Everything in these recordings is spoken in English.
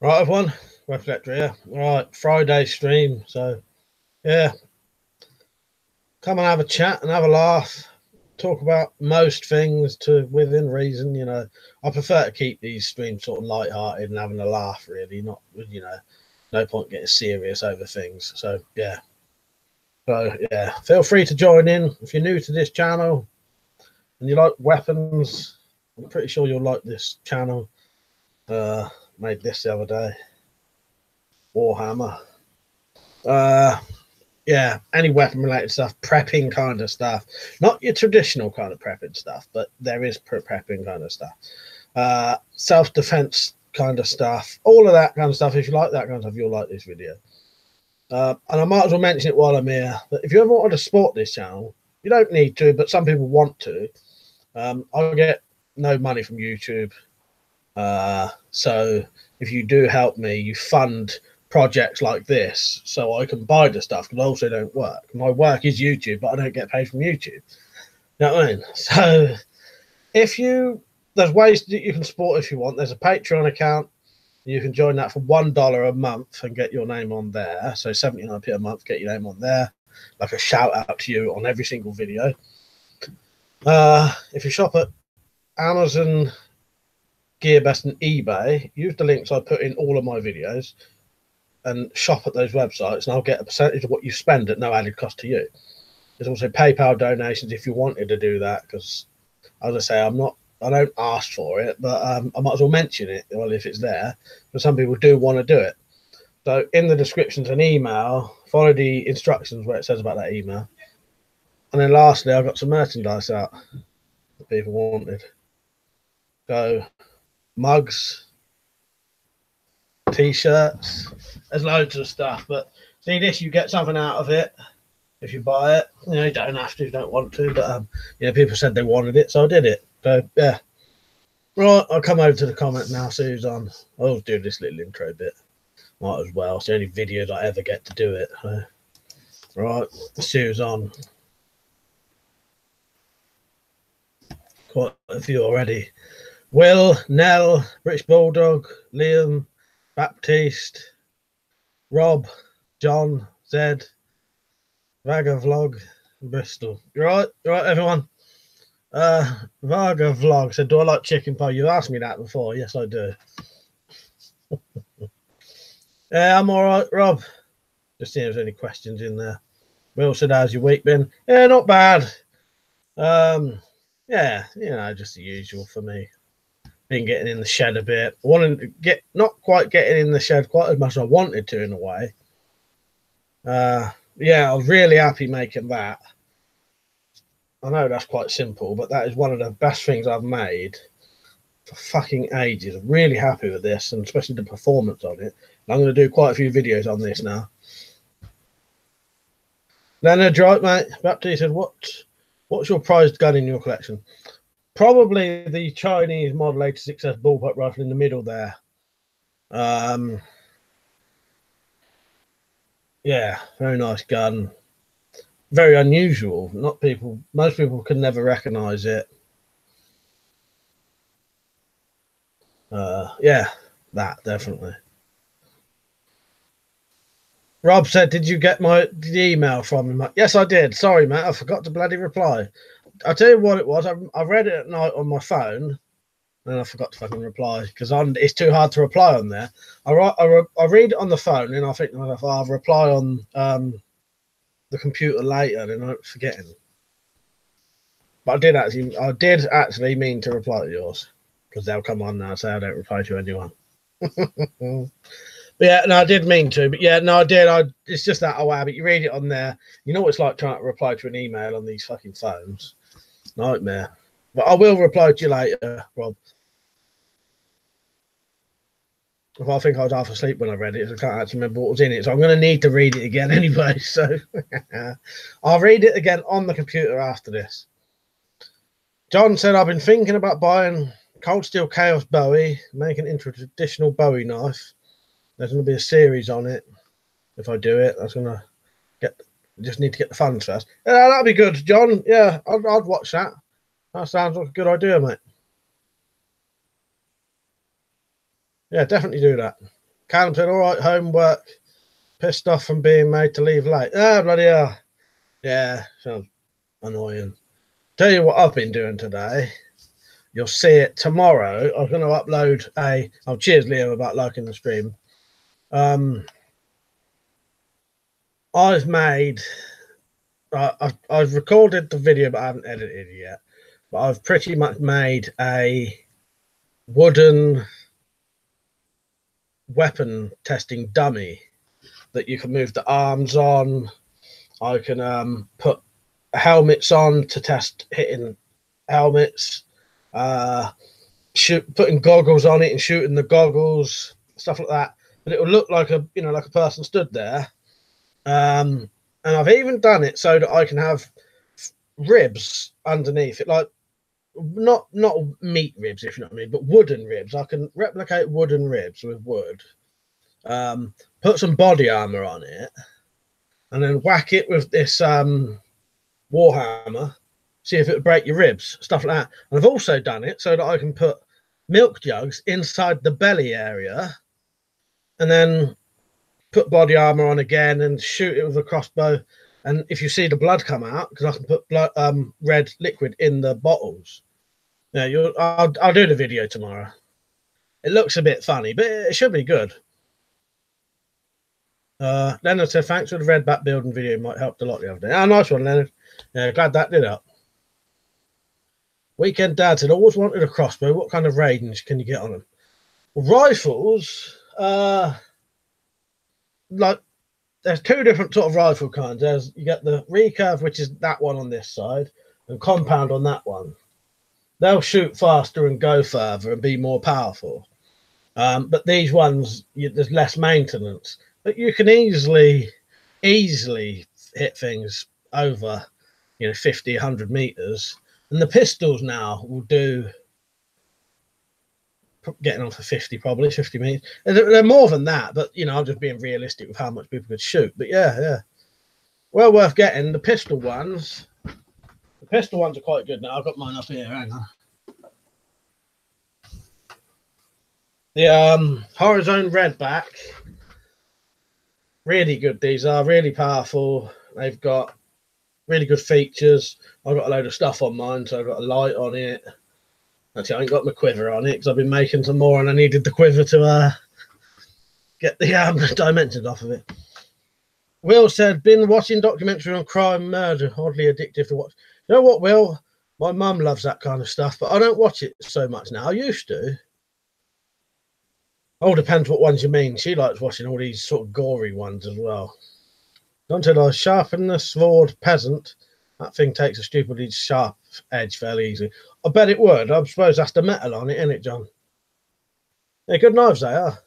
Right, everyone. WeaponCollector here. Right, Friday stream. So, yeah, come and have a chat and have a laugh. Talk about most things to within reason. You know, I prefer to keep these streams sort of light-hearted and having a laugh. Really, not no point getting serious over things. So, yeah. So, yeah, feel free to join in if you're new to this channel and you like weapons. I'm pretty sure you'll like this channel. Made this the other day. Warhammer. Yeah, any weapon related stuff, prepping kind of stuff, not your traditional kind of prepping stuff, but there is prepping kind of stuff, self-defense kind of stuff, all of that kind of stuff. If you like that kind of stuff, you'll like this video. And I might as well mention it while I'm here, that if you ever wanted to support this channel, you don't need to, but some people want to. I get no money from YouTube, so if you do help me, you fund projects like this so I can buy the stuff, because I also don't work. My work is YouTube, but I don't get paid from YouTube. You know what I mean? So there's ways that you can support if you want. There's a Patreon account. You can join that for $1 a month and get your name on there. So 79p a month, get your name on there, like a shout out to you on every single video. If you shop at Amazon, GearBest and eBay, use the links I put in all of my videos and shop at those websites, and I'll get a percentage of what you spend at no added cost to you. There's also PayPal donations if you wanted to do that, because as I say, I don't ask for it, but I might as well mention it, well, if it's there, but some people do want to do it. So in the description's an email, follow the instructions where it says about that email. And then lastly, I've got some merchandise out that people wanted. So mugs, t-shirts, there's loads of stuff, but see this, you get something out of it if you buy it. You know, you don't have to, you don't want to, but people said they wanted it, so I did it. So yeah, right, I'll come over to the comments now. See who's on. I'll always do this little intro bit, might as well. It's the only videos I ever get to do it. So, right, let's see who's on. Quite a few already. Will, Nell, British Bulldog, Liam, Baptiste, Rob, John, Zed, Vaga Vlog, Bristol. Right, everyone. Vaga Vlog said, do I like chicken pie? You've asked me that before. Yes, I do. Yeah, I'm all right, Rob. Just seeing if there's any questions in there. Will said, how's your week been? Yeah, not bad. Yeah, just the usual for me. Been getting in the shed a bit. Wanting to not quite getting in the shed quite as much as I wanted to, in a way. Yeah, I was really happy making that. I know that's quite simple, but that is one of the best things I've made for fucking ages. I'm really happy with this, and especially the performance on it. And I'm going to do quite a few videos on this now. Leonard, right, mate? Baptiste said, what's your prized gun in your collection? Probably the Chinese Model 86S bullpup rifle in the middle there. Yeah, very nice gun. Very unusual. Most people can never recognize it. Yeah, that definitely. Rob said, did you get the email from him? Yes, I did. Sorry, mate, I forgot to bloody reply. I'll tell you what it was. I read it at night on my phone, and I forgot to fucking reply, because it's too hard to reply on there. I read it on the phone, and I think I'll reply on the computer later, and I'm forgetting. But I did actually mean to reply to yours, because they'll come on now and say I don't reply to anyone. But yeah, no, I did mean to. But yeah, no, I did. It's just that habit. You read it on there. You know what it's like trying to reply to an email on these fucking phones. Nightmare. But I will reply to you later, Rob. If I think I was half asleep when I read it, I can't actually remember what was in it. So I'm going to need to read it again anyway. So I'll read it again on the computer after this. John said, I've been thinking about buying Cold Steel Chaos Bowie, making it into a traditional Bowie knife. There's going to be a series on it. If I do it, that's going to just need to get the funds first. Yeah, that'd be good, John. Yeah, I'd watch that. That sounds like a good idea, mate. Yeah, definitely do that. Callum said, all right, homework. Pissed off from being made to leave late. Ah, bloody hell. Yeah, sounds annoying. Tell you what I've been doing today. You'll see it tomorrow. I'm going to upload a... Oh, cheers, Leo, about liking the stream. I've made... I've recorded the video, but I haven't edited it yet. But I've pretty much made a wooden weapon testing dummy that you can move the arms on. I can put helmets on to test hitting helmets, putting goggles on it and shooting the goggles, stuff like that. But it will look like a like a person stood there. And I've even done it so that I can have ribs underneath it, like not meat ribs, if you know what I mean, but wooden ribs. I can replicate wooden ribs with wood. Put some body armor on it, and then whack it with this warhammer. See if it would break your ribs, stuff like that. And I've also done it so that I can put milk jugs inside the belly area, and then put body armor on again and shoot it with a crossbow. And if you see the blood come out, because I can put blood, red liquid in the bottles. Yeah, I'll do the video tomorrow. It looks a bit funny, but it should be good. Leonard said, thanks for the red back building video. Might help a lot the other day. Oh, nice one, Leonard. Yeah, glad that did help. Weekend Dad said, always wanted a crossbow. What kind of range can you get on them? Well, rifles, like, there's two different sort of rifle kinds. You get the recurve, which is that one on this side, and compound on that one. They'll shoot faster and go further and be more powerful. But these ones, there's less maintenance. But you can easily hit things over, 50, 100 meters. And the pistols now will do, getting on for 50, probably 50 meters. They're more than that, but I'm just being realistic with how much people could shoot. But yeah, well worth getting. The pistol ones are quite good now. I've got mine up here. Hang on. The Horizon Redback, really good. These are really powerful. They've got really good features. I've got a load of stuff on mine, so I've got a light on it. Actually, I ain't got my quiver on it because I've been making some more, and I needed the quiver to get the dimensions off of it. Will said, been watching documentary on crime and murder. Oddly addictive to watch. You know what, Will? My mum loves that kind of stuff, but I don't watch it so much now. I used to. All depends what ones you mean. She likes watching all these sort of gory ones as well. Until I sharpen the sword peasant, that thing takes a stupidly sharp edge fairly easily. I bet it would. I suppose that's the metal on it, isn't it, John? Yeah, good knives they are.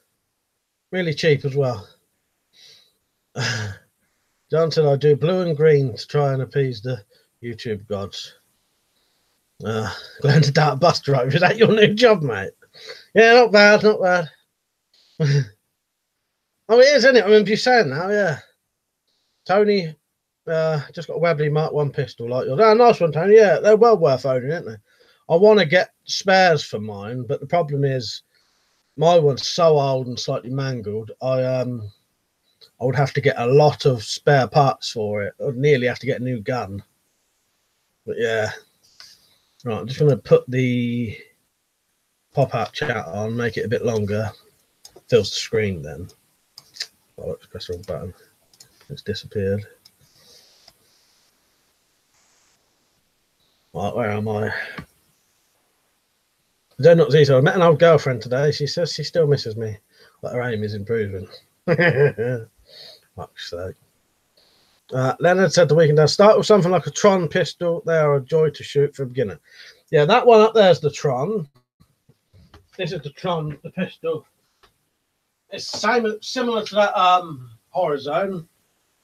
Really cheap as well. John said I do blue and green to try and appease the YouTube gods. Learn to dart bus driver. Is that your new job, mate? Yeah, not bad, not bad. Oh, it is, isn't it? I remember you saying now, yeah. Tony, just got a Webley Mark 1 pistol like yours. Oh, nice one, Tony. Yeah, they're well worth owning, aren't they? I want to get spares for mine, but the problem is my one's so old and slightly mangled. I would have to get a lot of spare parts for it. I'd nearly have to get a new gun. But yeah. Right, I'm just going to put the pop-out chat on, make it a bit longer. Fills the screen then. Oh, let's press the wrong button. It's disappeared. Right, where am I? I not I met an old girlfriend today. She says she still misses me, but her aim is improving. Fuck's sake. Leonard said the weekend down. Start with something like a Tron pistol. They are a joy to shoot for a beginner. Yeah, that one up there is the Tron. This is the Tron, the pistol. It's similar to that Horizon,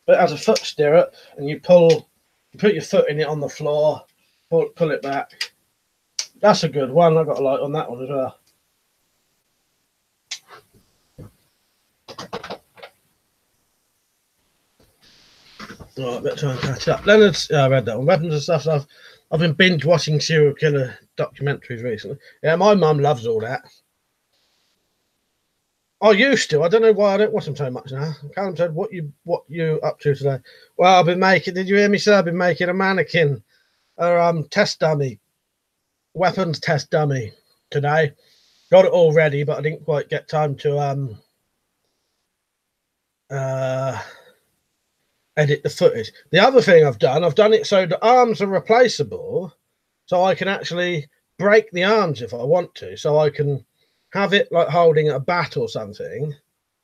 but it has a foot stirrup, and you put your foot in it on the floor, pull it back. That's a good one. I got a light on that one as well. Right, better try and catch up. Leonard's, I read that one. Weapons and stuff. So I've been binge watching serial killer documentaries recently. Yeah, my mum loves all that. I used to. I don't know why I don't watch them so much now. Callum said, "What you up to today?" Well, I've been making. Did you hear me say I've been making a mannequin, or test dummy, weapons test dummy today. Got it all ready, but I didn't quite get time to edit the footage. The other thing I've done it so the arms are replaceable, so I can actually break the arms if I want to. So I can have it like holding a bat or something,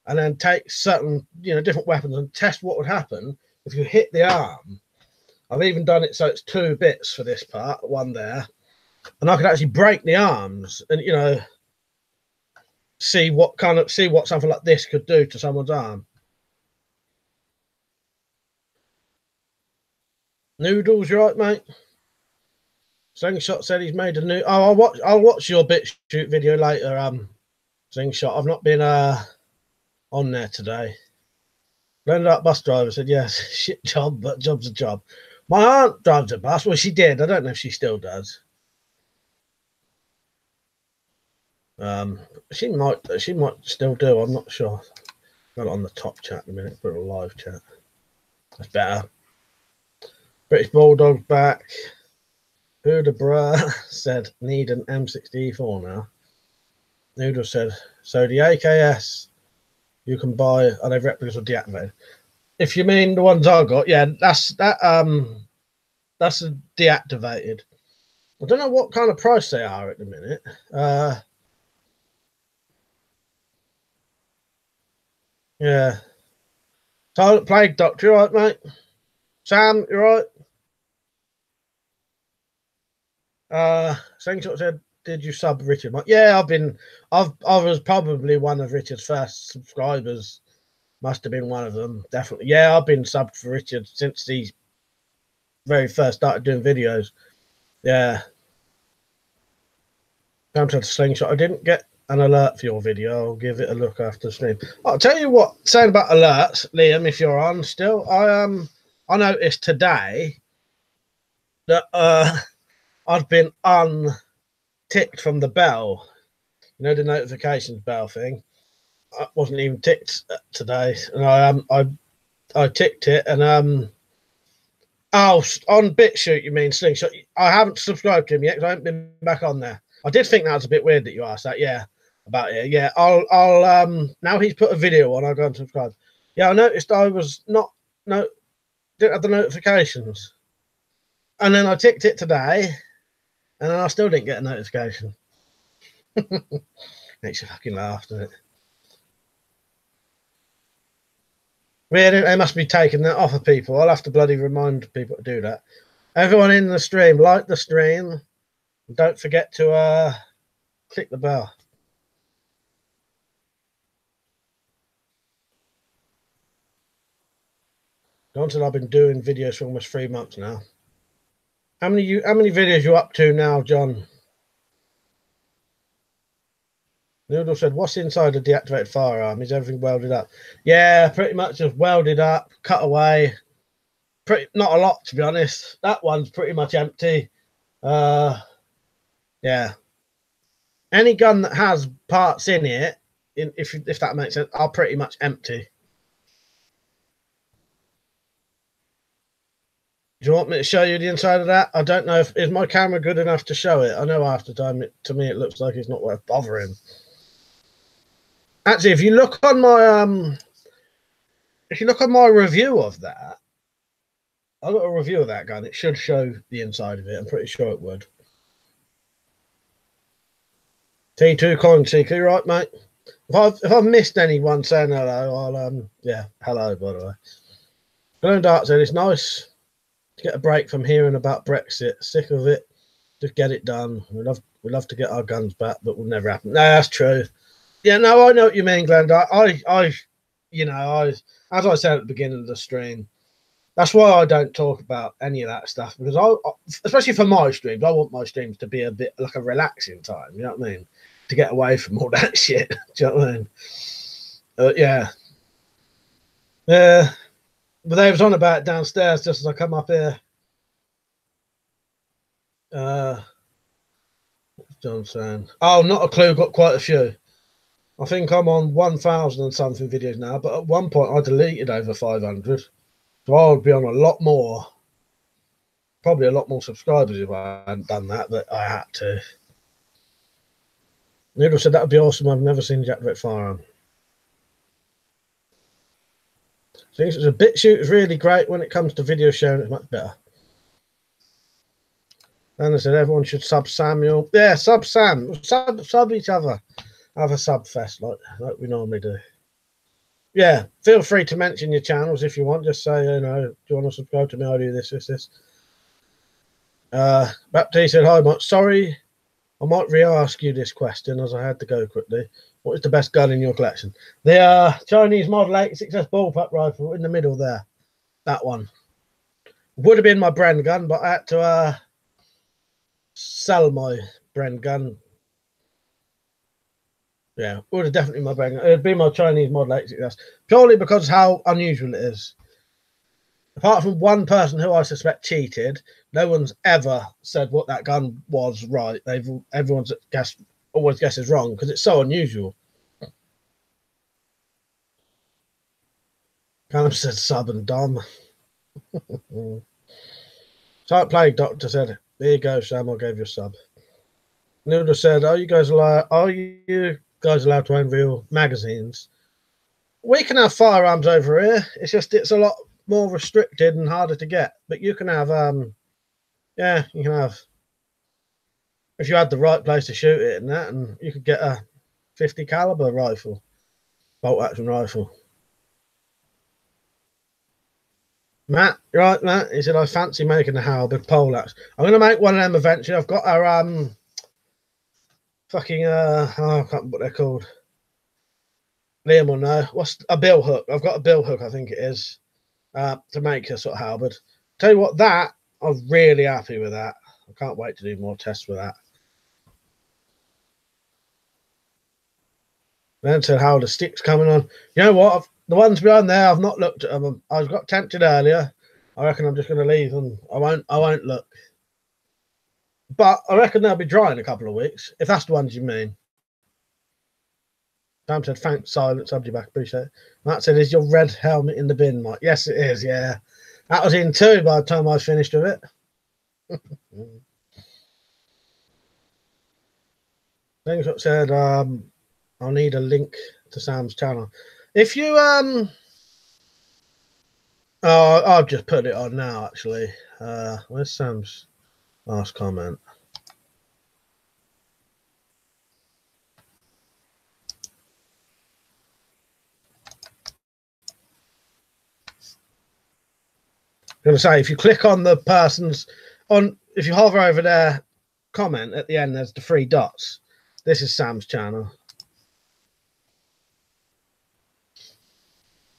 and then take certain, different weapons and test what would happen if you hit the arm. I've even done it so it's 2 bits for this part, one there, and I could actually break the arms and see what something like this could do to someone's arm. Noodles, you right, mate? Slingshot said he's made a new. Oh, I'll watch your bit shoot video later. Slingshot. I've not been on there today. Blended up bus driver said yes, shit job, but job's a job. My aunt drives a bus. Well, she did. I don't know if she still does. She might still do. I'm not sure. Got it on the top chat in a minute. Put it on live chat. That's better. British Bulldog back. Who the bruh said need an M64 now. Noodle said, so the AKS you can buy, are they replicas or deactivated? If you mean the ones I got, yeah, that's a deactivated. I don't know what kind of price they are at the minute. Yeah. Silent Plague Doctor, you right, mate? Sam, you right? Slingshot said, did you sub Richard? Yeah, I was probably one of Richard's first subscribers. Must have been one of them, definitely. Yeah, I've been subbed for Richard since he very first started doing videos. Yeah. Come to the Slingshot. I didn't get an alert for your video. I'll give it a look after the stream. I'll tell you what, saying about alerts, Liam, if you're on still, I noticed today that I've been unticked from the bell. You know, the notifications bell thing. I wasn't even ticked today, and I ticked it, and on BitShoot, you mean Slingshot? I haven't subscribed to him yet because I haven't been back on there. I did think that was a bit weird that you asked that. Yeah, about it. Yeah, I'll now he's put a video on. I'll go and subscribe. Yeah, I noticed I was didn't have the notifications, and then I ticked it today, and then I still didn't get a notification. Makes you fucking laugh, doesn't it? Really, they must be taking that off of people. I'll have to bloody remind people to do that. Everyone in the stream, like the stream. Don't forget to click the bell. John said I've been doing videos for almost 3 months now. How many videos you up to now, John? Noodle said, what's inside a deactivated firearm? Is everything welded up? Yeah, pretty much just welded up, cut away. Not a lot, to be honest. That one's pretty much empty. Yeah. Any gun that has parts in it, if that makes sense, are pretty much empty. Do you want me to show you the inside of that? I don't know is my camera good enough to show it. I know half the time to me it looks like it's not worth bothering. Actually, if you look on my review of that, I got a review of that gun. It should show the inside of it. I'm pretty sure it would. 𝐡2𝐿𝐿, right, mate? If I've missed anyone saying hello, I'll yeah, hello by the way. Balloon Dart said it's nice to get a break from hearing about Brexit. Sick of it. Just get it done. We love to get our guns back, but will never happen. No, that's true. Yeah, no, I know what you mean, Glenn. As I said at the beginning of the stream, that's why I don't talk about any of that stuff, because especially for my streams, I want my streams to be a bit like a relaxing time. You know what I mean? To get away from all that shit. Do you know what I mean? Yeah. Yeah. But they was on about it downstairs just as I come up here. What's John saying? Oh, not a clue. Got quite a few. I think I'm on 1,000 and something videos now, but at one point I deleted over 500. So I would be on a lot more, probably a lot more subscribers if I hadn't done that, but I had to. Noodle said that would be awesome. I've never seen Jack Rick firearm. Thinks it's a bit shoot is really great when it comes to video sharing. It's much better. And I said everyone should sub Samuel. Yeah, sub Sam. Sub each other. Have a sub fest like we normally do. Yeah, feel free to mention your channels if you want. Just say, you know, do you want to subscribe to me? I do this. Baptiste said, hi, Mike. Sorry, I might re-ask you this question as I had to go quickly. What is the best gun in your collection? The Chinese Model 86S bullpup rifle in the middle there. That one. Would have been my Bren gun, but I had to sell my Bren gun. Yeah, would have definitely my Bren gun. It would be my Chinese Model 86S. Purely because how unusual it is. Apart from one person who I suspect cheated, no one's ever said what that gun was right. Everyone's always guesses wrong because it's so unusual. Callum said sub and Dom. Silent Plague Doctor said, there you go, Sam, I gave you a sub. Noodle said, are you guys allowed to own real magazines? We can have firearms over here. It's just it's a lot more restricted and harder to get. But you can have yeah, you can have, if you had the right place to shoot it and that, and you could get a 50 caliber rifle, bolt action rifle. Matt, right, Matt? He said, I fancy making a halberd poleaxe. I'm going to make one of them eventually. I've got our fucking I can't remember what they're called. Liam will know. What's a bill hook? I've got a bill hook, I think it is, to make a sort of halberd. Tell you what, that I'm really happy with that. I can't wait to do more tests with that. Then said, how are the sticks coming on? You know what? The ones behind there, I've not looked at them. I got tempted earlier. I reckon I'm just going to leave them. I won't look. But I reckon they'll be dry in a couple of weeks, if that's the ones you mean. Sam said, thanks, Silent. Subbed you back. Appreciate it. Matt said, is your red helmet in the bin, Mike? Yes, it is, yeah. That was in 2 by the time I was finished with it. Slingshot said, I'll need a link to Sam's channel. If you I'll just put it on now actually. Where's Sam's last comment? I'm gonna say if you click on the person's if you hover over their comment at the end, there's the 3 dots. This is Sam's channel.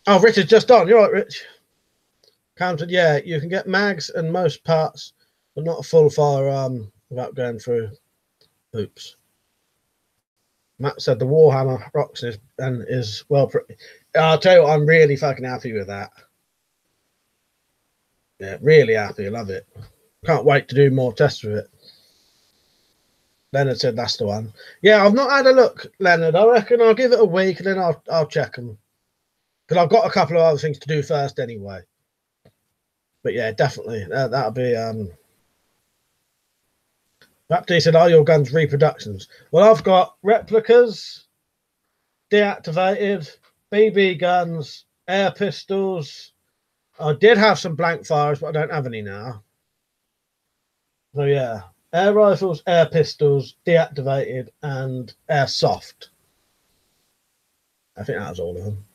Oh, Richard's just on. You're right, Rich. Counted, yeah, you can get mags and most parts, but not a full firearm without going through hoops. Matt said the Warhammer rocks is well. I'll tell you what, I'm really fucking happy with that. Yeah, really happy. I love it. Can't wait to do more tests with it. Leonard said that's the one. Yeah, I've not had a look, Leonard. I reckon I'll give it a week and then I'll check them. Because I've got a couple of other things to do first anyway. But yeah, definitely. That'll be... Baptiste said, are your guns reproductions? Well, I've got replicas, deactivated, BB guns, air pistols. I did have some blank fires, but I don't have any now. So yeah, air rifles, air pistols, deactivated, and airsoft. I think that was all of them.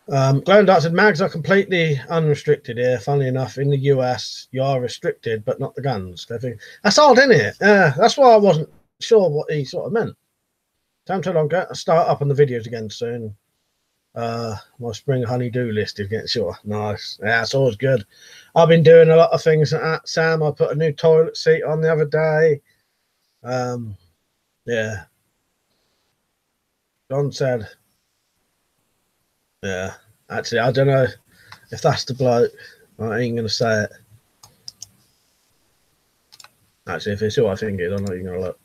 Glowing Dart said, mags are completely unrestricted here. Funnily enough, in the US, you are restricted, but not the guns. I think that's odd, isn't it? That's why I wasn't sure what he sort of meant. Time till I'm going to start up on the videos again soon. My spring honeydew list is getting short. Nice. Yeah, it's always good. I've been doing a lot of things at Sam. I put a new toilet seat on the other day. Yeah. John said, yeah, actually, I don't know if that's the bloke. I ain't going to say it. Actually, if it's who I think it is, I'm not even going to look.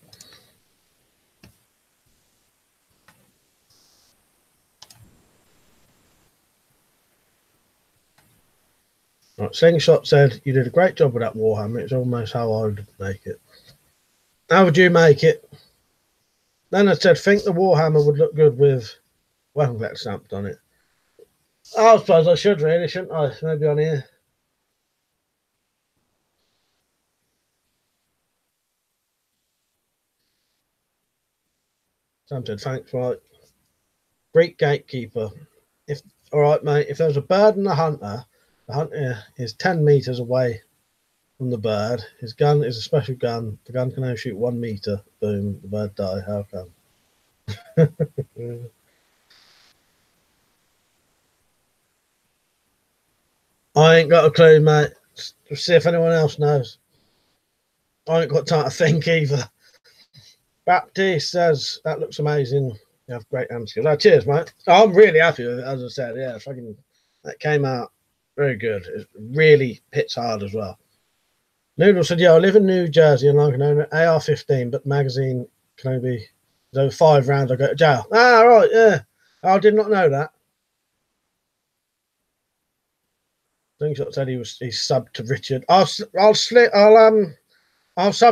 Right, Slingshot said, you did a great job with that Warhammer. It's almost how I would make it. How would you make it? Then I said, think the Warhammer would look good with WeaponCollector stamped on it. I suppose I should really, shouldn't I? Maybe on here. Sam said, thanks, right. Great gatekeeper. If all right, mate, if there's a bird and a hunter, the hunter is 10 meters away from the bird. His gun is a special gun. The gun can only shoot 1 meter. Boom, the bird die. How come? I ain't got a clue, mate. Let's see if anyone else knows. I ain't got time to think either. Baptiste says, that looks amazing. You have great hand skills. Oh, cheers, mate. I'm really happy with it, as I said. Yeah, fucking, that came out very good. It really hits hard as well. Noodle said, yeah, I live in New Jersey and I can own an AR-15, but the magazine can only be, so 5 rounds I go to jail. Ah, right, yeah. I did not know that. Slingshot said he's subbed to Richard. I'll sub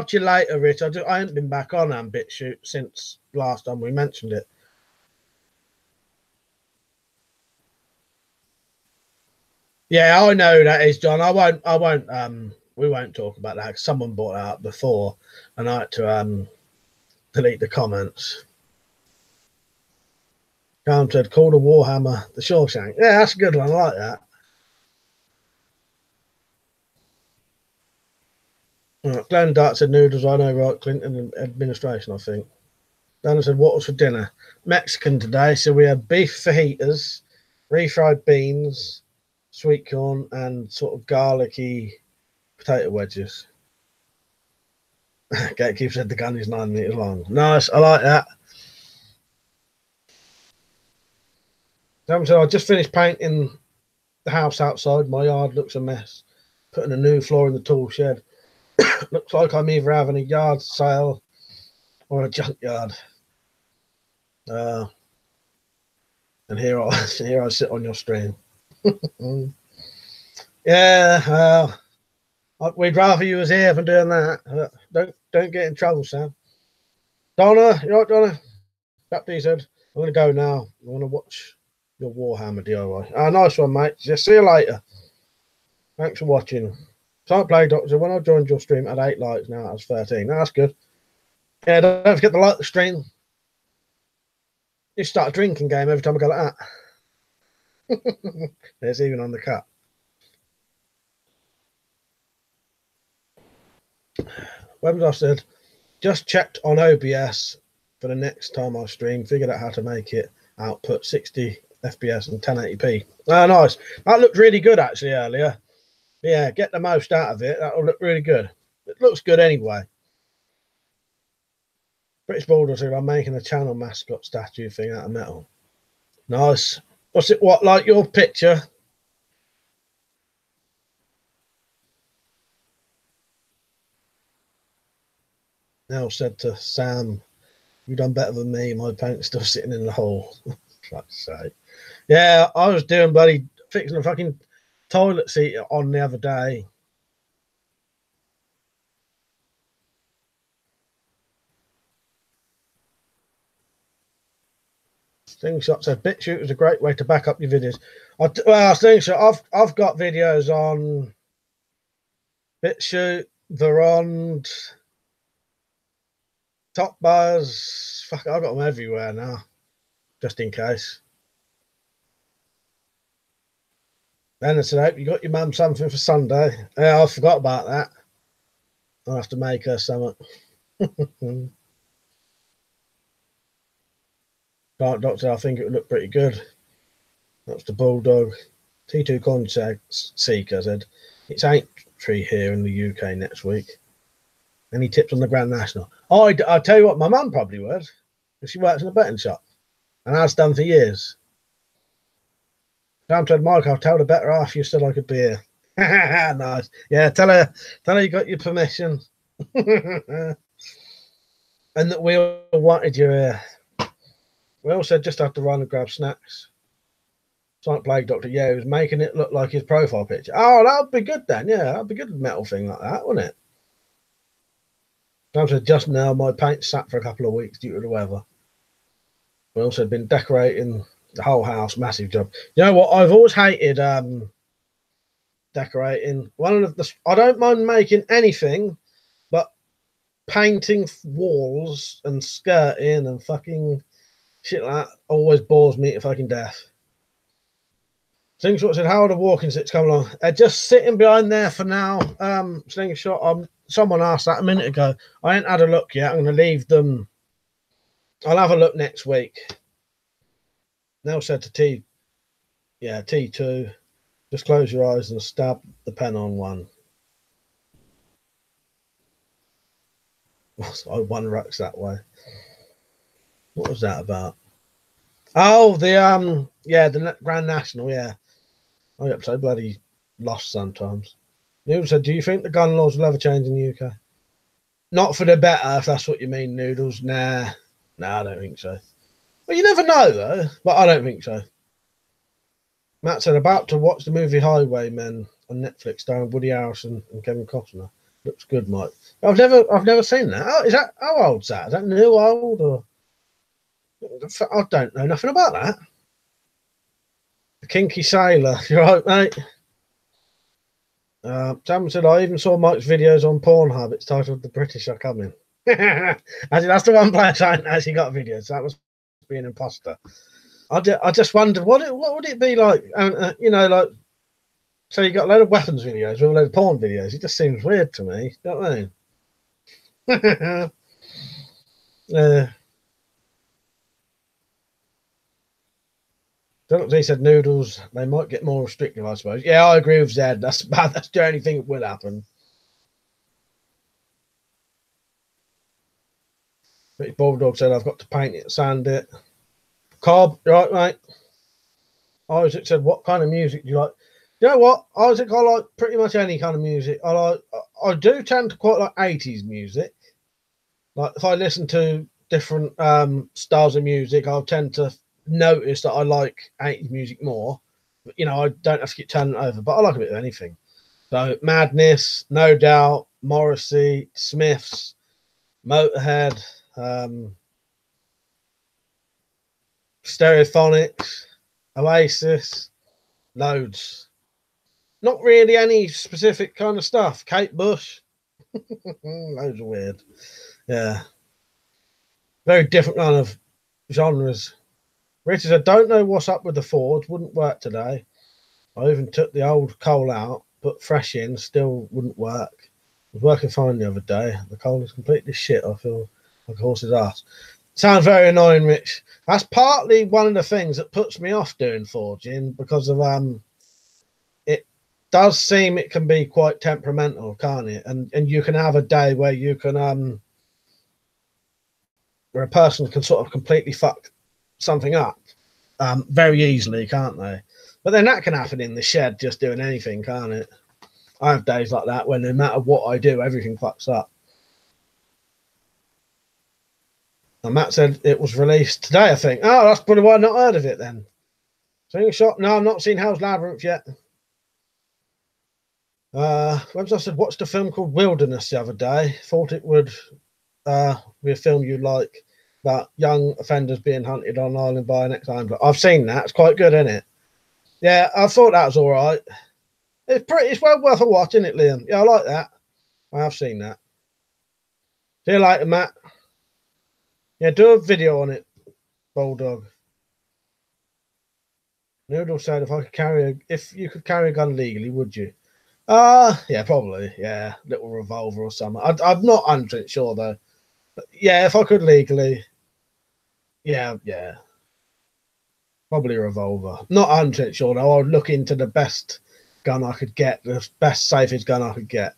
to you later, Rich. I ain't been back on BitChute since last time we mentioned it. Yeah, I know that is, John. We won't talk about that because someone brought it up before and I had to delete the comments. Calm said, call the Warhammer the Shawshank. Yeah, that's a good one. I like that. Glenn Dart said, noodles, I know, right? Clinton administration, I think. Dana said, what was for dinner? Mexican today. So we had beef fajitas, refried beans, sweet corn, and sort of garlicky potato wedges. Gatekeeper said the gun is 9 meters long. Nice, I like that. Sam said, I just finished painting the house outside. My yard looks a mess. Putting a new floor in the tool shed. Looks like I'm either having a yard sale or a junkyard. And here I sit on your stream. Yeah, we'd rather you was here than doing that. Don't get in trouble, Sam. Donna, you right, Donna? Baptiste said, I'm gonna go now. I'm gonna watch your Warhammer DIY. Ah, nice one, mate. Just see you later. Thanks for watching. Can't play, Doctor. When I joined your stream, I had 8 likes. Now that's 13. That's good. Yeah, don't forget to like the stream. You start a drinking game every time I go like that. There's even on the cut. Website said, just checked on OBS for the next time I stream. Figured out how to make it output 60 FPS and 1080p. Oh, nice. That looked really good actually earlier. Yeah, get the most out of it. That'll look really good. It looks good anyway. British Bulldog said, I'm making a channel mascot statue thing out of metal. Nice. What's it, what, like your picture? Nell said to Sam, you've done better than me. My paint's still sitting in the hole. Fuck's sake. Yeah, I was doing bloody fixing a fucking toilet seat on the other day. Slingshot said, BitChute is a great way to back up your videos. Well, Slingshot, I've got videos on BitChute, Verond, Top Buzz. Fuck, I've got them everywhere now, just in case. Then I said, I hope you got your mum something for Sunday. Yeah, I forgot about that. I'll have to make her something. Right, Doctor, I think it would look pretty good. That's the Bulldog. T2 Contact Seeker said, it's entry here in the UK next week. Any tips on the Grand National? Oh, I'll tell you what, my mum probably would. She works in a betting shop and has done for years. Sam said, Mike, I'll tell the better half you still like a beer. Nice. Yeah, tell her you got your permission. And that we all wanted you here. We all said just have to run and grab snacks. Sonic Plague Doctor, yeah, he was making it look like his profile picture. Oh, that would be good then. Yeah, that would be good, metal thing like that, wouldn't it? Sam said, just now, my paint sat for a couple of weeks due to the weather. We also been decorating the whole house, massive job. You know what? I've always hated decorating. One of the I don't mind making anything, but painting walls and skirting and fucking shit like that always bores me to fucking death. Slingshot said, how are the walking sticks coming along? They're just sitting behind there for now. Slingshot, someone asked that a minute ago. I ain't had a look yet. I'm going to leave them. I'll have a look next week. Nell said to T2, just close your eyes and stab the pen on one. One rucks that way. What was that about? Oh, the Grand National, yeah. Oh, yep, so bloody lost sometimes. Noodle said, do you think the gun laws will ever change in the UK? Not for the better, if that's what you mean, Noodles. Nah, I don't think so. Well, you never know, though. But I don't think so. Matt said, about to watch the movie Highwaymen on Netflix starring Woody Harrelson and Kevin Costner. Looks good, Mike. I've never seen that. Oh, how old's that? Is that new, old, or? I don't know nothing about that. The Kinky Sailor. You're right, mate. Sam said, I even saw Mike's videos on Pornhub. It's titled The British Are Coming. Actually, that's the one place I haven't actually got videos. So that must be an imposter. I just wondered, what would it be like? You know, like, so you got a load of weapons videos with a load of porn videos. It just seems weird to me. You know what I mean? He said, Noodles, they might get more restrictive, I suppose. Yeah, I agree with Zed. That's bad. That's the only thing that will happen. British Bulldog said, I've got to paint it, sand it. Cobb, you right, mate? Isaac said, what kind of music do you like? You know what, Isaac, I like pretty much any kind of music. I do tend to quite like 80s music. Like, if I listen to different styles of music, I'll tend to notice that I like 80s music more, but you know, I don't have to get turned over, but I like a bit of anything. So Madness, No Doubt, Morrissey, Smiths, Motorhead, Stereophonics, Oasis, loads. Not really any specific kind of stuff. Kate Bush, loads of weird. Yeah, very different kind of genres. Richard, I don't know what's up with the Ford. Wouldn't work today. I even took the old coal out, put fresh in, still wouldn't work. It was working fine the other day. The coal is completely shit. I feel like a horse's ass. Sounds very annoying, Rich. That's partly one of the things that puts me off doing forging, because of it does seem it can be quite temperamental, can't it? And you can have a day where you can where a person can sort of completely fuck something up very easily, can't they? But then that can happen in the shed, just doing anything, can't it? I have days like that when no matter what I do, everything fucks up. And Matt said it was released today, I think. Oh, that's probably why I've not heard of it then. Slingshot, no, I've not seen 𝐊𝐳 𝐊𝐵 yet. Website said, watched a film called Wilderness the other day. Thought it would be a film you like, about young offenders being hunted on island by an ex-Islander. I've seen that. It's quite good, isn't it? Yeah, I thought that was all right. It's well worth a watch, isn't it, Liam? Yeah, I like that. I have seen that. See you later, Matt. Yeah, do a video on it, Bulldog. Noodle said, if you could carry a gun legally, would you? Yeah, probably. Yeah, little revolver or something. I'm not 100% sure though. But yeah, if I could legally, yeah, probably a revolver. Not 100% sure though. I would look into the best gun I could get, the best, safest gun I could get.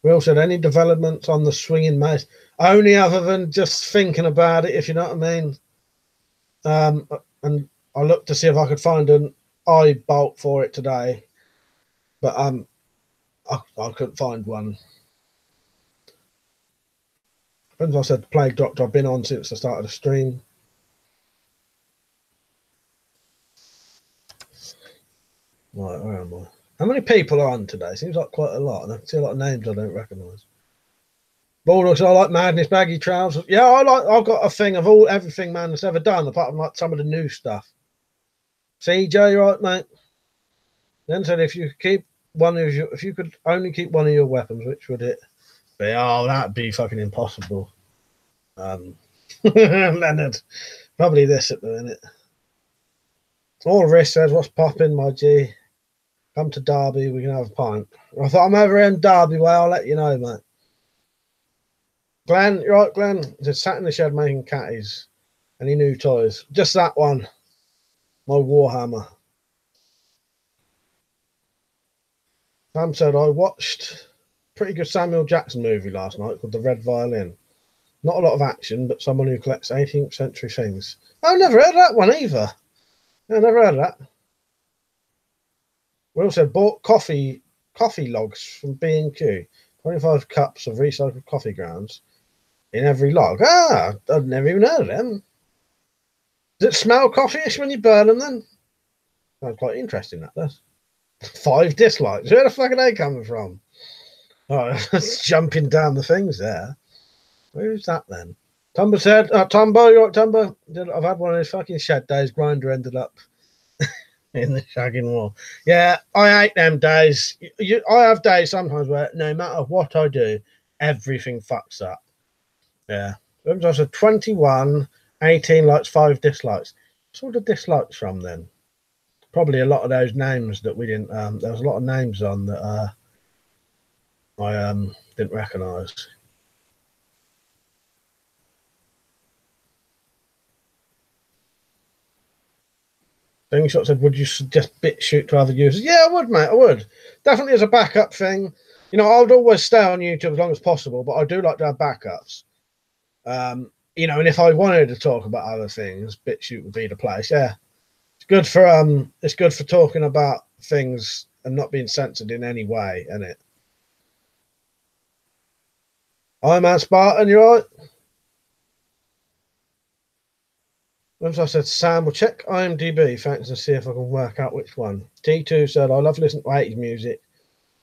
Will said, any developments on the swinging mace? Only other than just thinking about it, if you know what I mean. And I looked to see if I could find an eye bolt for it today, but I couldn't find one. As I said, Plague Doctor, I've been on since the start of the stream. Right, where am I? How many people are on today? Seems like quite a lot, and I can see a lot of names I don't recognise. Bulldogs, I like Madness, Baggy Trousers. Yeah, I've got a thing of everything man has ever done, apart from like some of the new stuff. CJ, right, mate? Then said if you could only keep one of your weapons, which would it be? Oh, that'd be fucking impossible. Leonard, probably this at the minute. All Risk says, what's popping, my G? Come to Derby, we can have a pint. I thought I'm over here in Derby way, I'll let you know, mate. Glenn, you're right, Glenn. Just sat in the shed making catties. Any new toys? Just that one. My Warhammer. Sam said, I watched a pretty good Samuel Jackson movie last night called The Red Violin. Not a lot of action, but someone who collects 18th century things. I've never heard of that one either. I never heard of that. We also bought coffee logs from B&Q. 25 cups of recycled coffee grounds in every log. Ah, I've never even heard of them. Does it smell coffee-ish when you burn them then? Sounds quite interesting, that does. 5 dislikes. Where the fuck are they coming from? Oh, that's jumping down the things there. Who's that then? Tumbo said, Tumbo, you're right, Tumbo. I've had one of those fucking shed days. Grinder ended up in the shagging wall. Yeah, I hate them days. I have days sometimes where no matter what I do, everything fucks up. Yeah. I said 21, 18 likes, 5 dislikes. What's all the dislikes from then? Probably a lot of those names that we didn't. There was a lot of names on that I didn't recognise. Slingshot said, would you suggest BitChute to other users? Yeah, I would, mate. I would. Definitely as a backup thing. You know, I would always stay on YouTube as long as possible, but I do like to have backups. You know, and if I wanted to talk about other things, BitChute would be the place. Yeah. It's good for talking about things and not being censored in any way, isn't it? Hi, man, Spartan, you right? Once I said, Sam, will check IMDb, thanks, and see if I can work out which one. T2 said, I love listening to 80s music.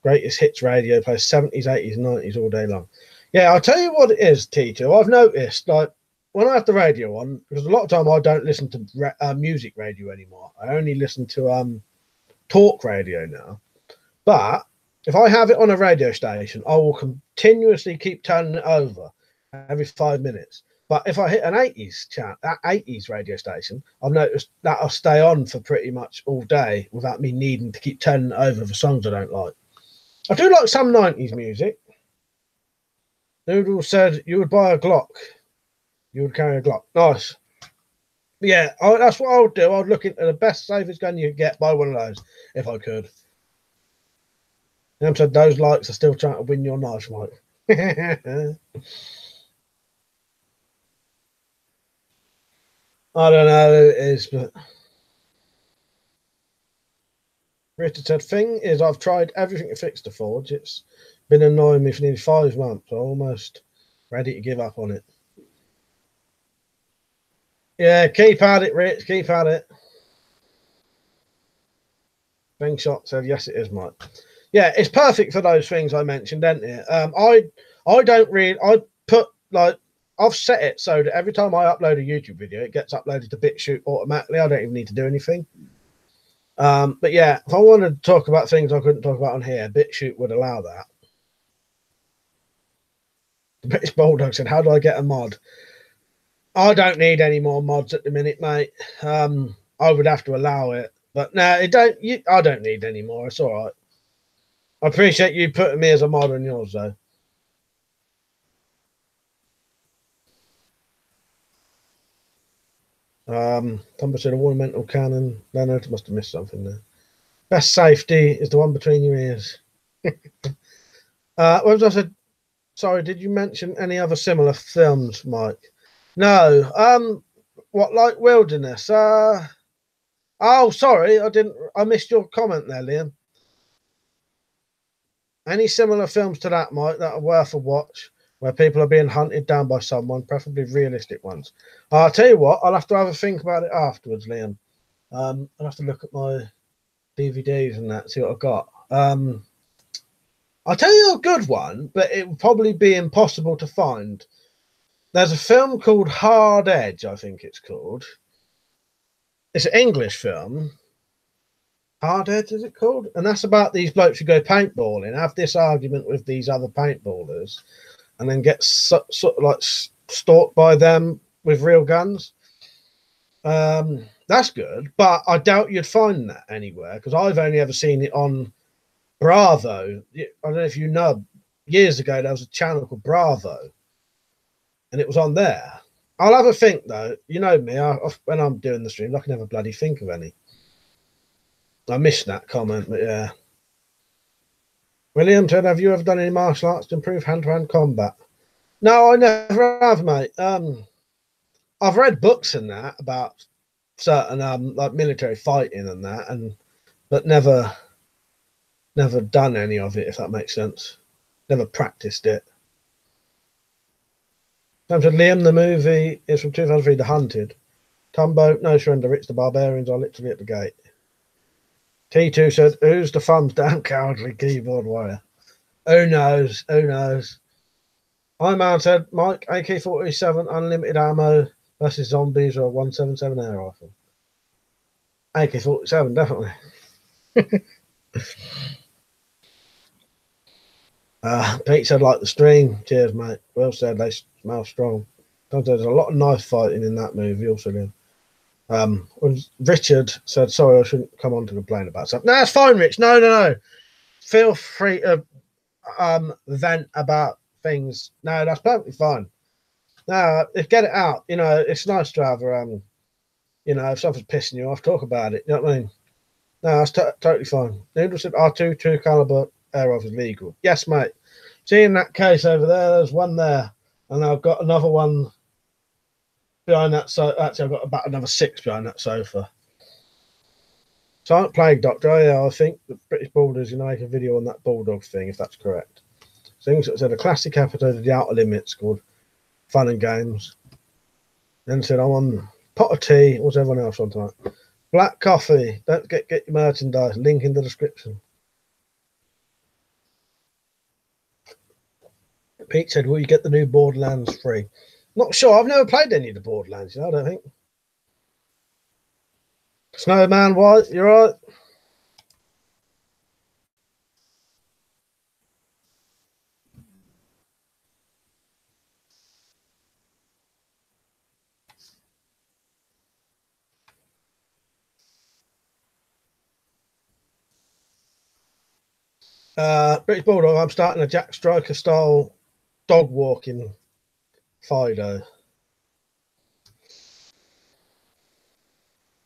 Greatest hits radio, plays 70s, 80s, 90s all day long. Yeah, I'll tell you what it is, T2. I've noticed, like, when I have the radio on, because a lot of time I don't listen to music radio anymore. I only listen to talk radio now. But if I have it on a radio station, I will continuously keep turning it over every 5 minutes. But if I hit an 80s chat, that 80s radio station, I've noticed that I'll stay on for pretty much all day without me needing to keep turning it over for songs I don't like. I do like some 90s music. Noodle said, you would buy a Glock. You would carry a Glock. Nice. Yeah, that's what I would do. I would look into the best, safest gun you could get, buy one of those, if I could. Said, those likes are still trying to win your knife, Mike. I don't know who it is, but Richard said, thing is, I've tried everything to fix the Forge. It's been annoying me for nearly 5 months. I'm almost ready to give up on it. Yeah, keep at it, Rich. Keep at it. Slingshot said, yes, it is, Mike. Yeah, it's perfect for those things I mentioned, isn't it? I don't really, I put like, I've set it so that every time I upload a YouTube video, it gets uploaded to BitChute automatically. I don't even need to do anything. But yeah, if I wanted to talk about things I couldn't talk about on here, BitChute would allow that. The British Bulldog said, how do I get a mod? I don't need any more mods at the minute, mate. I would have to allow it. But no, I don't need any more. It's all right. I appreciate you putting me as a mod on yours, though. Tumber said, a ornamental cannon. Leonard must have missed something there. Best safety is the one between your ears. What was I said? Sorry, did you mention any other similar films, Mike? No. What, like Wilderness? Oh, sorry, I missed your comment there, Liam. Any similar films to that, Mike, that are worth a watch, where people are being hunted down by someone, preferably realistic ones? I'll tell you what, I'll have to have a think about it afterwards, Liam. I'll have to look at my DVDs and that. See what I've got. I'll tell you a good one, but it would probably be impossible to find. There's a film called Hard Edge, I think it's called. It's an English film. Hard Edge, is it called? And that's about these blokes who go paintballing, have this argument with these other paintballers, and then get sort of like stalked by them with real guns. That's good, but I doubt you'd find that anywhere because I've only ever seen it on Bravo. I don't know if you know, years ago there was a channel called Bravo, and it was on there. I'll have a think though. You know me, when I'm doing the stream, I can never bloody think of any. I missed that comment, but yeah. William said, have you ever done any martial arts to improve hand-to-hand combat? No, I never have, mate. I've read books and that about certain like military fighting and that, but never done any of it, if that makes sense. Never practiced it. Sam said, Liam, the movie is from 2003, The Hunted. Tumbo, no surrender, it's the barbarians are literally at the gate. T2 said, who's the thumbs down cowardly keyboard warrior? Who knows? Who knows? Man said, Mike, AK-47 unlimited ammo versus zombies or a 177 air rifle. AK-47, definitely. Pete said, like the stream. Cheers, mate. Will said, they smell strong. There's a lot of knife fighting in that movie also, Liam. Richard said, sorry, I shouldn't come on to complain about something. No, it's fine, Rich. No. Feel free to vent about things. No, that's perfectly fine. No, get it out. You know, it's nice to have, you know, if something's pissing you off, talk about it. You know what I mean? No, that's totally fine. Noodle said, R2 caliber air rifle is legal. Yes, mate. See, in that case over there's one there. And I've got another one behind that. So actually, I've got about another 6 behind that sofa. Silent Plague Doctor. Yeah, I think the British Borders, you know, make a video on that bulldog thing, if that's correct. Things that said a classic episode of The Outer Limits called Fun and Games. Then said, I'm on pot of tea. What's everyone else on tonight? Black coffee. Don't get your merchandise. Link in the description. Pete said, will you get the new Borderlands free? Not sure. I've never played any of the Borderlands, you know, I don't think. Snowman White, you're right. British Bulldog, I'm starting a Jack Striker style dog walking Fido.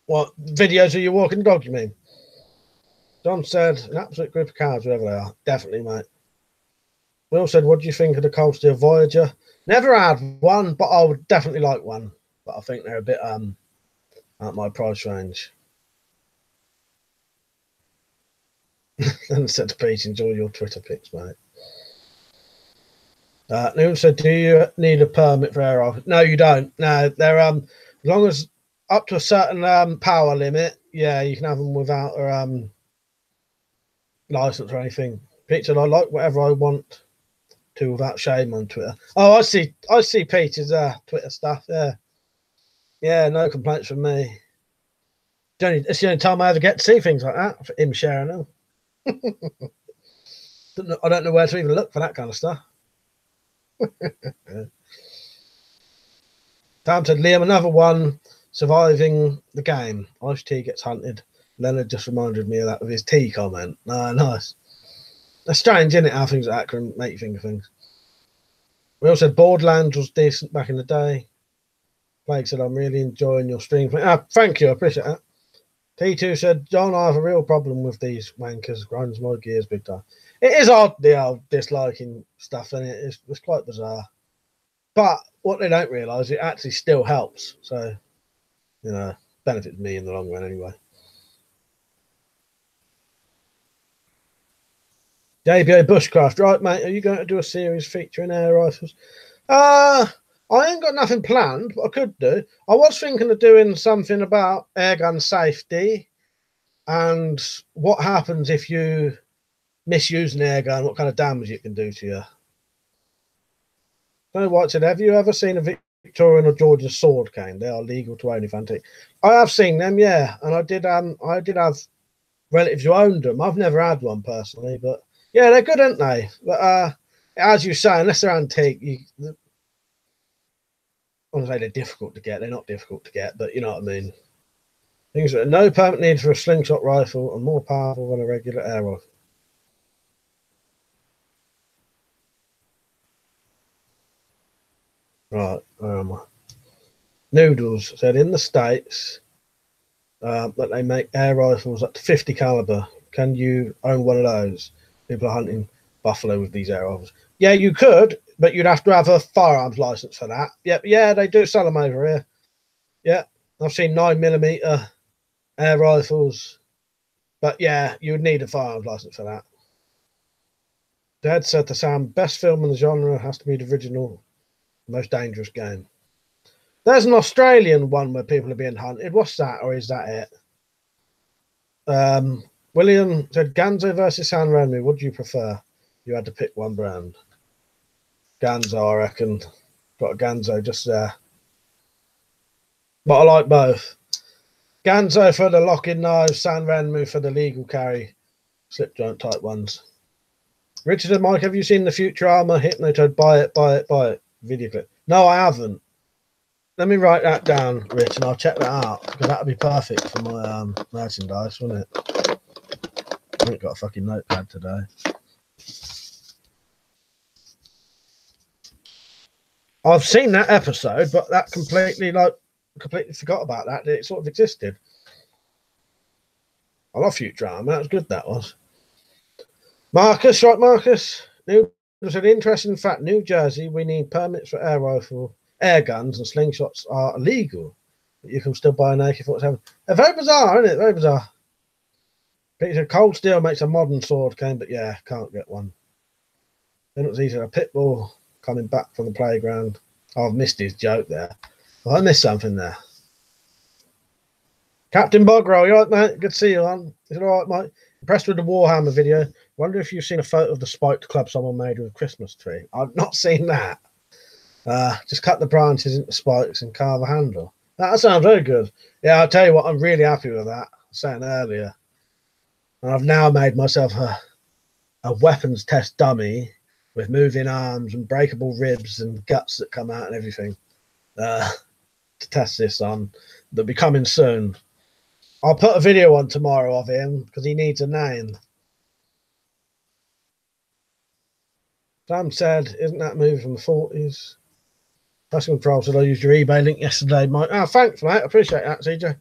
What videos are you walking the dog, you mean? John said, an absolute group of cows, wherever they are. Definitely, mate. Will said, what do you think of the 𝐿 Voyager? Never had one, but I would definitely like one. But I think they're a bit at my price range. And said to Pete, enjoy your Twitter pics, mate. Neil said, do you need a permit for air rifles? No, you don't. No, they're as long as up to a certain power limit, yeah, you can have them without a license or anything. Pete said, I like whatever I want to without shame on Twitter. Oh, I see Peter's Twitter stuff. Yeah, no complaints from me. It's the only time I ever get to see things like that, for him sharing them. I don't know where to even look for that kind of stuff. Tam said, Liam, another one, surviving the game. Ice-T gets hunted. Leonard just reminded me of that with his tea comment. Nice. That's strange, isn't it, how things like that can make you think of things. We also said Borderlands was decent back in the day. Blake said, I'm really enjoying your stream. Thank you, I appreciate that. T2 said, John, I have a real problem with these wankers. Grinds my gears big time. It is odd, the old disliking stuff, and it's quite bizarre. But what they don't realise, it actually still helps. So, you know, benefits me in the long run anyway. JBA Bushcraft, right, mate? Are you going to do a series featuring air rifles? I ain't got nothing planned, but I could do. I was thinking of doing something about airgun safety. and what happens if you misuse an air gun, what kind of damage it can do to you. No, White said, have you ever seen a Victorian or Georgian sword cane? They are legal to own if antique. I have seen them, yeah, and I did have relatives who owned them. I've never had one personally, but yeah, they're good, aren't they? But as you say, unless they're antique, I want to say they're difficult to get. They're not difficult to get, but you know what I mean. Things that no permit need for a slingshot rifle and more powerful than a regular air rifle. Right, where am I? Noodles said in the States that they make air rifles up to 50 caliber. Can you own one of those? People are hunting buffalo with these air rifles. Yeah, you could, but you'd have to have a firearms license for that. Yep, yeah, they do sell them over here. Yeah, I've seen 9mm air rifles, but yeah, you would need a firearms license for that. Dad said to Sam, best film in the genre has to be the original, most dangerous game. There's an Australian one where people are being hunted. What's that, or is that it? William said, Ganzo versus San Remo. What do you prefer? You had to pick one brand. Ganzo, I reckon. Got a Ganzo just there. But I like both. Ganzo for the locking knives, San Remo for the legal carry, slip joint type ones. Richard and Mike, have you seen the Future Armor Hypnotoad? Buy it video clip? No, I haven't. Let me write that down, Rich, and I'll check that out, because that would be perfect for my merchandise, wouldn't it? I haven't got a fucking notepad today. I've seen that episode, but that completely forgot about that. It sort of existed. I love Future Armor. That was good, that was. Marcus, right, Marcus? There's an interesting fact. New Jersey, we need permits for air guns, and slingshots are illegal. But you can still buy an AK-47. Very bizarre, isn't it? Very bizarre. Peter, cold steel makes a modern sword cane, but yeah, can't get one. Then it's easier. A pit bull coming back from the playground. Oh, I've missed his joke there. Oh, I missed something there. Captain Bogrel, you all right, mate? Good to see you on. Is it all right, mate? Impressed with the Warhammer video. Wonder if you've seen a photo of the spiked club someone made with a Christmas tree. I've not seen that. Just cut the branches into spikes and carve a handle. That sounds very good. Yeah, I'll tell you what, I'm really happy with that. I was saying earlier. And I've now made myself a weapons test dummy with moving arms and breakable ribs and guts that come out and everything to test this on. That'll be coming soon. I'll put a video on tomorrow of him because he needs a name. Sam said, isn't that movie from the 40s? Press Control said, I used your eBay link yesterday, Mike. Oh, thanks, mate. I appreciate that, CJ.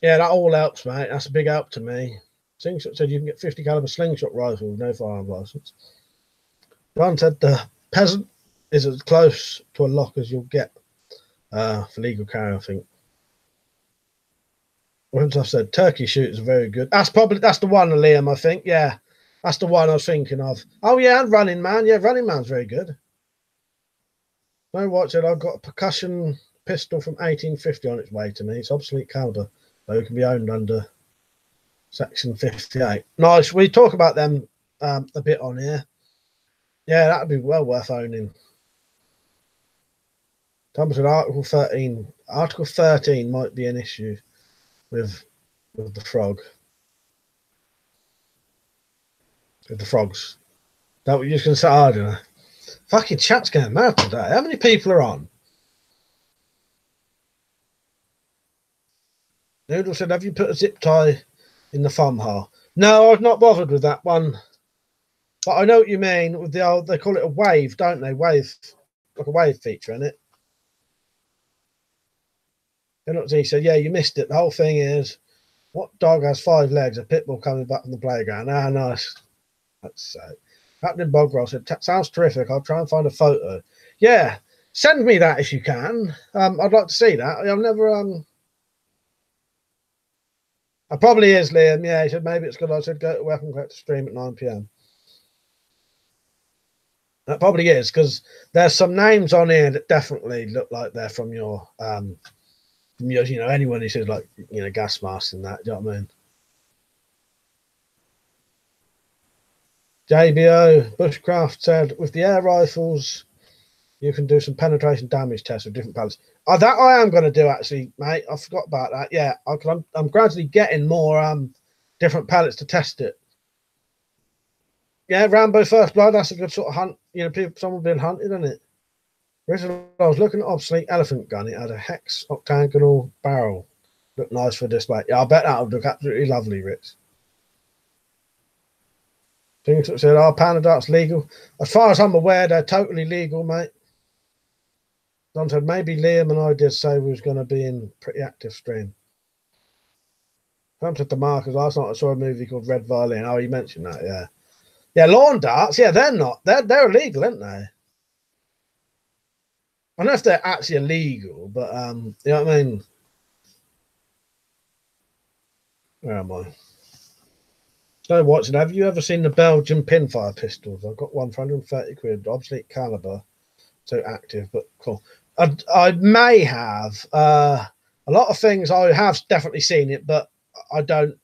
Yeah, that all helps, mate. That's a big help to me. Slingshot said you can get 50 caliber slingshot rifle with no firearm license. Ron said the peasant is as close to a lock as you'll get for legal carry, I think. Once I've said turkey shooters are very good. That's the one, Liam, I think. Yeah, that's the one I was thinking of. Oh yeah, and Running Man. Yeah, Running Man's very good. No, watch it. I've got a percussion pistol from 1850 on its way to me. It's obsolete caliber, though it can be owned under Section 58. Nice. We talk about them a bit on here. Yeah, that would be well worth owning. Thomas said Article 13. Article 13 might be an issue with the frog. With the frogs. That what you're just going to say? I don't know. Fucking chat's going mad today. How many people are on? Noodle said, have you put a zip tie in the thumb hole? No, I've not bothered with that one. But I know what you mean with the old, they call it a wave, don't they? Wave, like a wave feature in it. He said, yeah, you missed it. The whole thing is, what dog has 5 legs? A pit bull coming back from the playground. Ah, nice. That's so. Captain Bogrel said, sounds terrific. I'll try and find a photo. Yeah, send me that if you can. I'd like to see that. I've never It probably is, Liam. Yeah, he said maybe it's good. I said go to WeaponCollector stream at 9 p.m. That probably is, because there's some names on here that definitely look like they're from your you know, anyone who says like, you know, gas mask and that, do you know what I mean? JBO Bushcraft said, with the air rifles, you can do some penetration damage tests with different pellets. Oh, that I am going to do, actually, mate. I forgot about that. Yeah, I'm gradually getting more different pellets to test it. Yeah, Rambo First Blood, that's a good sort of hunt. You know, someone being hunted, isn't it? Originally, I was looking at obsolete elephant gun. It had a hex octagonal barrel. Looked nice for display. Yeah, I bet that would look absolutely lovely, Rich. Things that said, Panda darts legal? As far as I'm aware, they're totally legal, mate. Don said, maybe Liam and I did say we was going to be in pretty active stream. Jumped at the markers last night. I saw a movie called Red Violin. Oh, you mentioned that, yeah. Yeah, lawn darts. Yeah, they're not. They're illegal, aren't they? I don't know if they're actually illegal, but you know what I mean. Where am I? No, Watson, have you ever seen the Belgian pinfire pistols? I've got one for 130 quid, obsolete caliber, so active, but cool. I may have a lot of things. I have definitely seen it, but I don't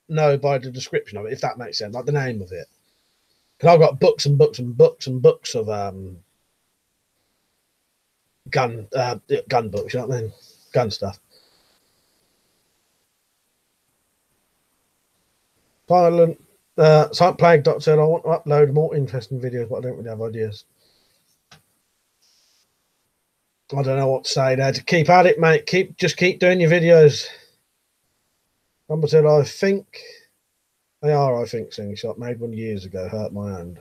know by the description of it, if that makes sense, like the name of it. Because I've got books and books and books and books of gun books, you know what I mean? Gun stuff. Silent Plague Dot said, I want to upload more interesting videos, but I don't really have ideas. I don't know what to say there. To keep at it, mate. Just keep doing your videos. Number said, I think they are, I think, Slingshot. Made one years ago, hurt my hand.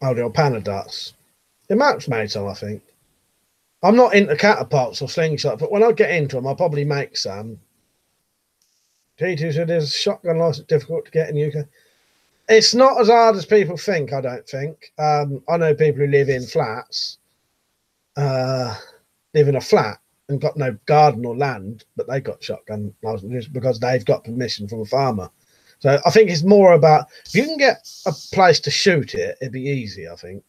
Oh, the old Panda darts. The map's made some, I think. I'm not into catapults or Slingshot, but when I get into them, I'll probably make some. T2 said, is shotgun license difficult to get in the UK? It's not as hard as people think, I don't think. I know people who live in flats, live in a flat and got no garden or land, but they got shotgun licenses because they've got permission from a farmer. So I think it's more about, if you can get a place to shoot it, it'd be easy, I think.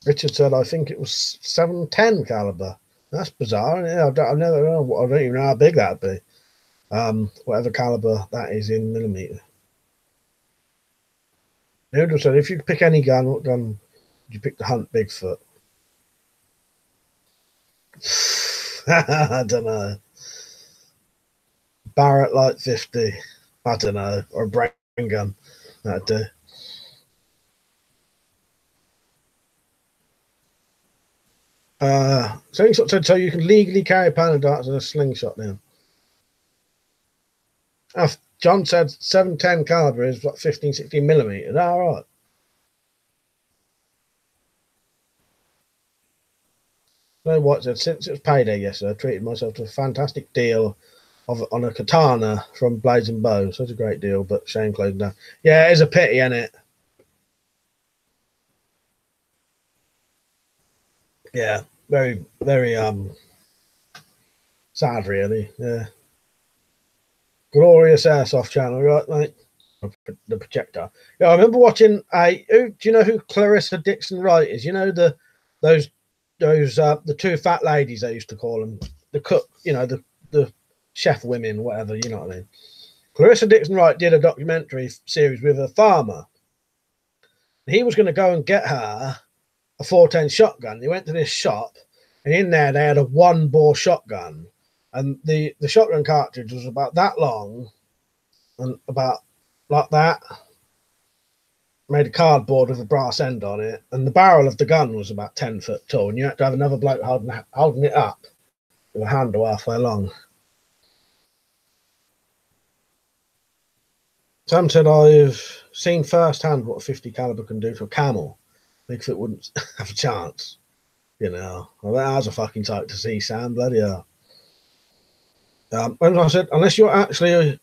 Richard said, I think it was 710 caliber. That's bizarre. I don't even know how big that'd be. Whatever caliber that is in millimeter. Noodle said, if you could pick any gun, what gun would you pick to hunt Bigfoot? I don't know. Barrett Light 50. I don't know. Or a brain gun. That'd do. Slingshot said, so you can legally carry Panda darts and a slingshot now. John said 710 caliber is like 15, 16 millimeters. All right. No, what said, since it was payday yesterday, I treated myself to a fantastic deal on a katana from Blades and Bow. Such a great deal, but shame closing down. Yeah, it is a pity, isn't it? Yeah, very, very sad, really. Yeah. Glorious Airsoft channel, right, mate? The projector. Yeah, I remember watching do you know who Clarissa Dixon Wright is? You know those the two fat ladies they used to call them, the cook, you know, the chef women, whatever, you know what I mean. Clarissa Dixon Wright did a documentary series with a farmer. He was going to go and get her a 410 shotgun. He went to this shop, and in there they had a 1-bore shotgun, and the shotgun cartridge was about that long and about like that, made of cardboard with a brass end on it, and the barrel of the gun was about 10 foot tall, and you had to have another bloke holding it up with a handle halfway long. Sam said, I've seen firsthand what a 50 caliber can do to a camel. Bigfoot wouldn't have a chance, you know. Well, that was a fucking sight to see, Sam. Bloody hell. And I said, unless you're actually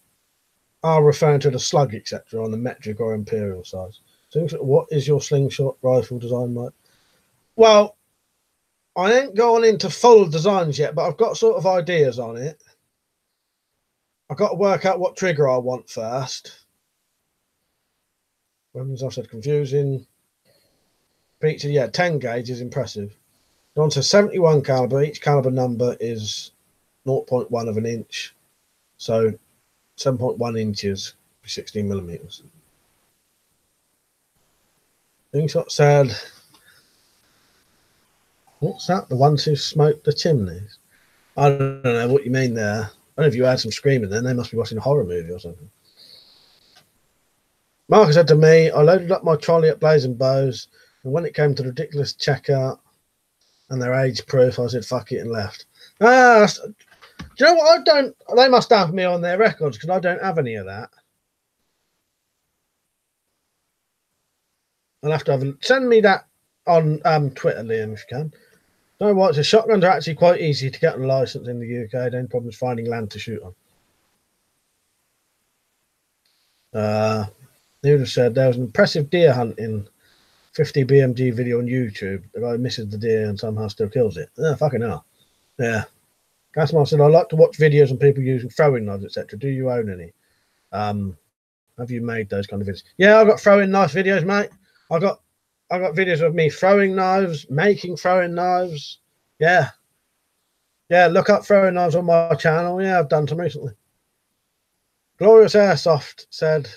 are referring to the slug, etc., on the metric or imperial size. So, what is your slingshot rifle design like? Well, I ain't going into full designs yet, but I've got sort of ideas on it. I've got to work out what trigger I want first. Weapons, I said, confusing. Feature, yeah, 10 gauge is impressive. On to 71 caliber. Each caliber number is 0.1 of an inch. So 7.1 inches, 16mm. Slingshot said, what's that? The ones who smoke the chimneys? I don't know what you mean there. I don't know if you had some screaming then. They must be watching a horror movie or something. Marcus said to me, I loaded up my trolley at Blazing Bows, and when it came to the ridiculous checkout and their age proof, I said, fuck it, and left. Do you know what? They must have me on their records because I don't have any of that. I'll have to send me that on Twitter, Liam, if you can. You know what? So shotguns are actually quite easy to get a license in the UK. The only problem is finding land to shoot on. He would have said there was an impressive deer hunting 50 BMG video on YouTube. The guy misses the deer and somehow still kills it. Fucking hell. Yeah. Gasmar said, I like to watch videos on people using throwing knives, etc. Do you own any? Have you made those kind of videos? Yeah, I've got throwing knife videos, mate. I got videos of me throwing knives, making throwing knives. Yeah. Yeah, look up throwing knives on my channel. Yeah, I've done some recently. Glorious Airsoft said,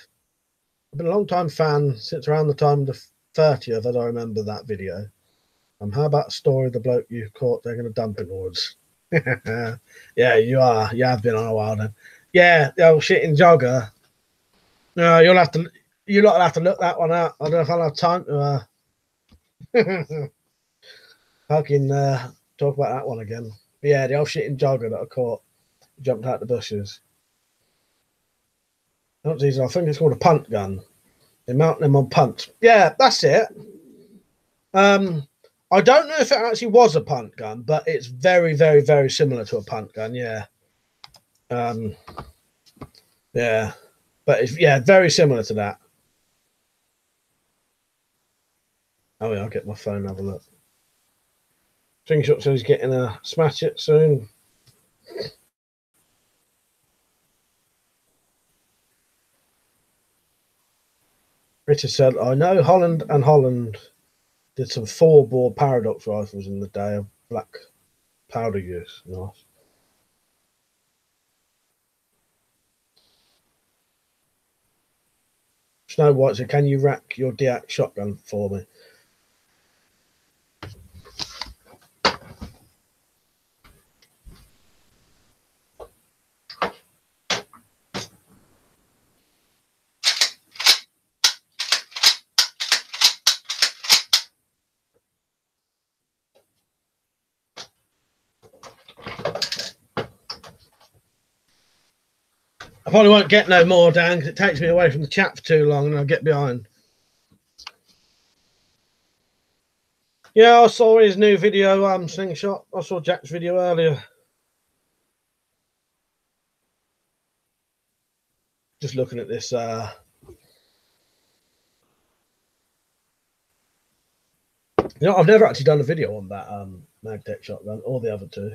I've been a long time fan since around the time of the 30th, as I remember that video. How about a story of the bloke you caught taking a dump in the woods? Yeah, you are. You have been on a while then. Yeah, the old shitting jogger. No, you'll have to look that one out. I don't know if I'll have time to fucking talk about that one again. But yeah, the old shitting jogger that I caught jumped out the bushes. I think it's called a punt gun. They mount them on punts. Yeah, that's it. I don't know if it actually was a punt gun, but it's very, very, very similar to a punt gun. Yeah. Yeah, but it's very similar to that. Oh yeah, I'll get my phone and have a look. Slingshot says he's getting a smash it soon. Richard said, I know Holland did some 4-bore paradox rifles in the day of black powder use. Nice. Snow White said, can you rack your 𝐷𝐸 shotgun for me? I probably won't get no more, Dan, because it takes me away from the chat for too long and I'll get behind. Yeah, I saw his new video, Slingshot. I saw Jack's video earlier. Just looking at this. You know, I've never actually done a video on that Magtech shotgun or the other two.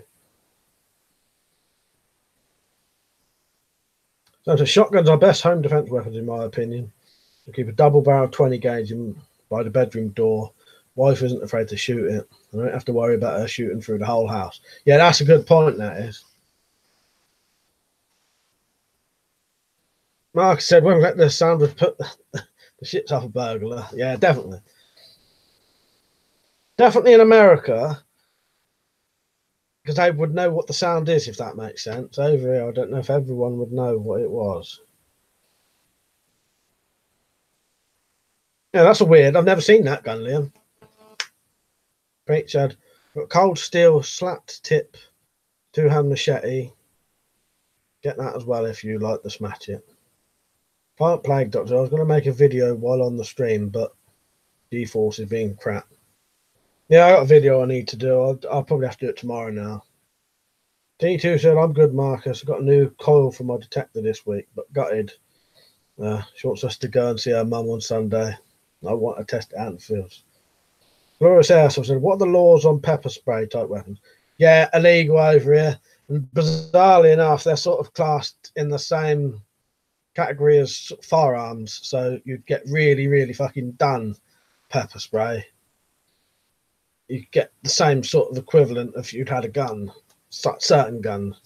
So shotguns are best home defense weapons, in my opinion. You keep a double barrel 20 gauge by the bedroom door. Wife isn't afraid to shoot it. I don't have to worry about her shooting through the whole house. Yeah, that's a good point, that is. Mark said, when we let the sound would put the shits off a burglar. Yeah, definitely. Definitely in America, because they would know what the sound is, if that makes sense. Over here, I don't know if everyone would know what it was. Yeah, that's a weird. I've never seen that gun, Liam. Preach had cold steel slapped tip 2-hand machete. Get that as well if you like to smash it. Plant Plague Doctor. I was going to make a video while on the stream, but GeForce is being crap. Yeah, I got a video I need to do. I'll probably have to do it tomorrow now. T2 said, I'm good, Marcus. I got a new coil for my detector this week, but gutted. She wants us to go and see her mum on Sunday. I want to test it out in the fields. Glorious Airsoft said, what are the laws on pepper spray type weapons? Yeah, illegal over here. And bizarrely enough, they're sort of classed in the same category as firearms. So you'd get really, really fucking done pepper spray. You get the same sort of equivalent if you'd had a gun, certain guns.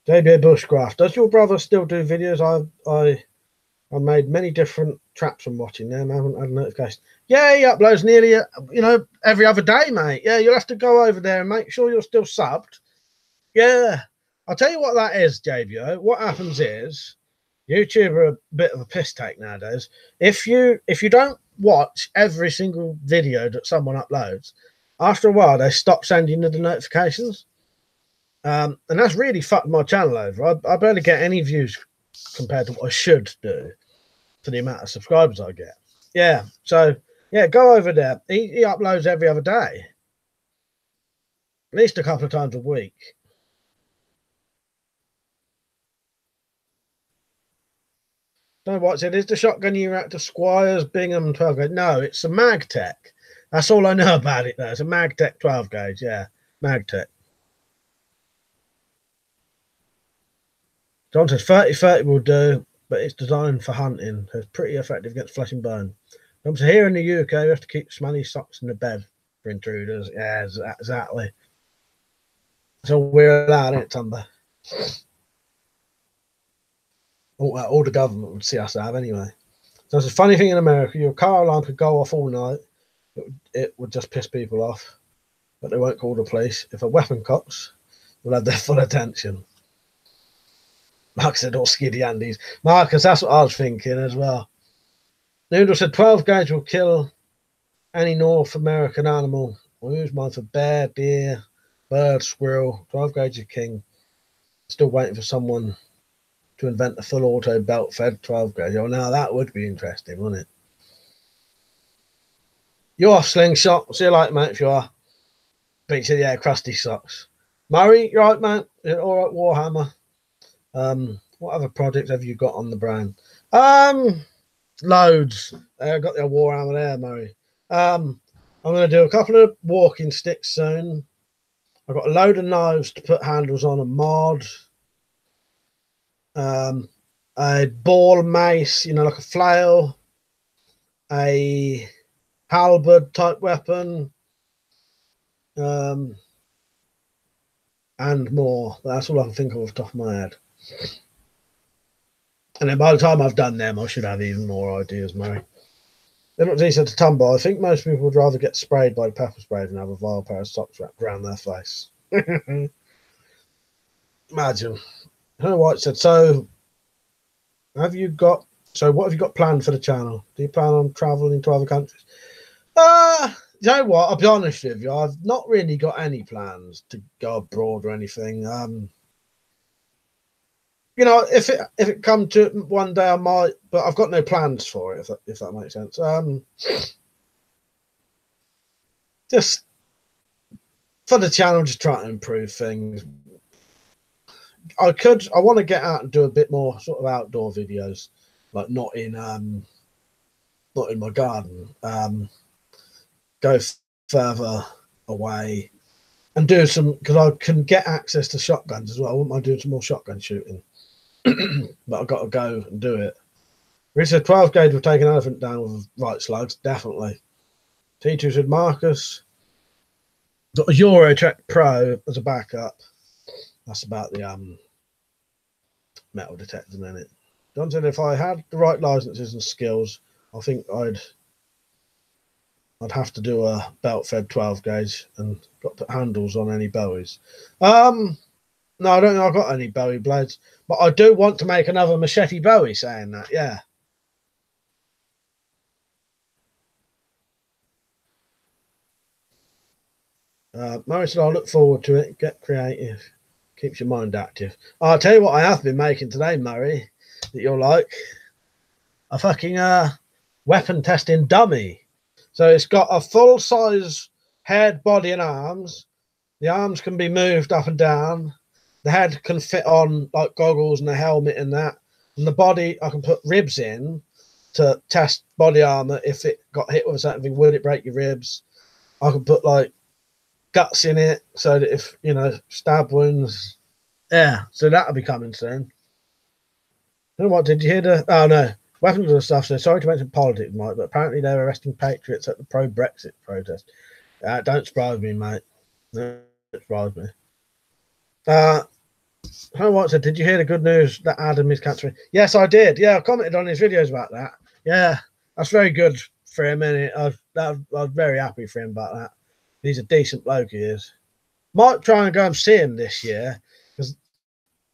JBA Bushcraft. Does your brother still do videos? I made many different traps from watching them. I haven't had a notification. Yeah, he uploads nearly, every other day, mate. Yeah, you'll have to go over there and make sure you're still subbed. Yeah, I'll tell you what that is, JBO. What happens is YouTube are a bit of a piss take nowadays. If you don't watch every single video that someone uploads, after a while they stop sending you the notifications. And that's really fucked my channel over. I barely get any views compared to what I should do for the amount of subscribers I get. Yeah, so yeah, go over there. He uploads every other day, at least a couple of times a week. Don't watch it. Is the shotgun you react to Squires, Bingham 12 gauge? No, it's a Magtech. That's all I know about it, though. It's a Magtech 12 gauge. Yeah, Magtech. John says 30-30 will do, but it's designed for hunting. So it's pretty effective against flesh and bone. John says here in the UK, we have to keep smelly socks in the bed for intruders. Yeah, exactly. So we're allowed it, Tumber. All the government would see us have anyway. So it's a funny thing in America. Your car alarm could go off all night. It would just piss people off, but they won't call the police. If a weapon cocks, we'll have their full attention. Mark said all skiddy Andes. Marcus, that's what I was thinking as well. Noodle said 12 gauge will kill any North American animal. We'll use mine for bear, deer, bird, squirrel. 12 gauge is king. Still waiting for someone to invent a full auto belt fed 12 gauge. Oh, now that would be interesting, wouldn't it? You're off, Slingshot. See you later, mate, if you are. Beats you, yeah, crusty socks. Murray, you right, mate? All right, Warhammer. What other projects have you got on the brand? Loads. I got the Warhammer there, Murray. I'm going to do a couple of walking sticks soon. I've got a load of knives to put handles on and mod. A ball mace, like a flail. A halberd type weapon. And more. That's all I can think of off the top of my head. And then by the time I've done them, I should have even more ideas, Murray. Then what he said to Tumbo, I think most people would rather get sprayed by pepper spray than have a vile pair of socks wrapped around their face. Imagine. Hannah White said, what have you got planned for the channel? Do you plan on traveling to other countries? You know what? I'll be honest with you. I've not really got any plans to go abroad or anything. If it come to it one day, I might, but I've got no plans for it. If that makes sense. Just for the channel, just trying to improve things. I want to get out and do a bit more sort of outdoor videos, like not in my garden. Go further away and do some, because I can get access to shotguns as well. I wouldn't mind doing some more shotgun shooting. But I've got to go and do it. Richard, 12 gauge will take an elephant down with right slugs, definitely. T2 said Marcus. Got a Eurotrack Pro as a backup. That's about the metal detectors in it. John said if I had the right licenses and skills, I think I'd have to do a belt fed 12 gauge and got to put handles on any Bowies. No, I don't know I've got any Bowie blades, but I do want to make another machete Bowie, saying that, yeah. Murray said, I'll look forward to it. Get creative. Keeps your mind active. I'll tell you what I have been making today, Murray, that you'll like. A fucking weapon testing dummy. So it's got a full-size head, body, and arms. The arms can be moved up and down. The head can fit on like goggles and a helmet and that. And the body, I can put ribs in to test body armor. If it got hit with something, would it break your ribs? I can put like guts in it so that if, stab wounds. Yeah, so that'll be coming soon. What, did you hear oh no, weapons and stuff. So sorry to mention politics, Mike, but apparently they were arresting patriots at the pro-Brexit protest. Don't surprise me, mate. Don't surprise me. How what said? Did you hear the good news that Adam is cancer-free? Yes, I did. Yeah, I commented on his videos about that. Yeah, that's very good for him, and I was very happy for him about that. He's a decent bloke, he is. Might try and go and see him this year because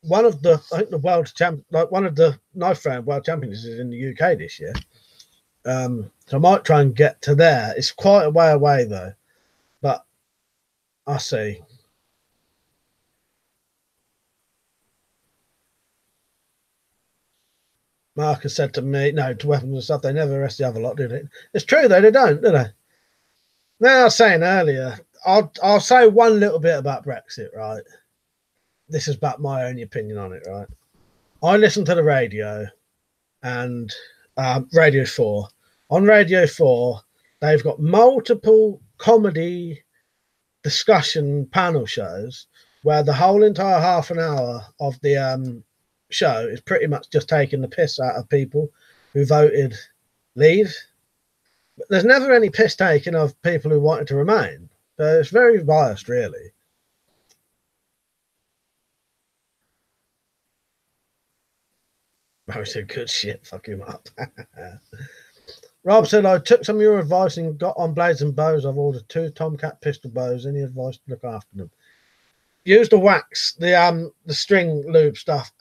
one of the I think the world champ, like one of the knife throwing world champions is in the UK this year. So I might try and get to there. It's quite a way away though, but I'll see. Marcus said to me, no, to weapons and stuff, they never arrest the other lot, do they? It's true though, they don't, do they? Now I was saying earlier, I'll say one little bit about Brexit, right? This is about my own opinion on it, right? I listen to the radio and Radio 4. On Radio 4, they've got multiple comedy discussion panel shows where the whole entire half an hour of the show is pretty much just taking the piss out of people who voted leave. But there's never any piss taken of people who wanted to remain. So it's very biased, really. I said, good shit, fuck him up. Rob said, I took some of your advice and got on blades and bows. I've ordered 2 Tomcat pistol bows. Any advice to look after them? Use the wax, the string lube stuff.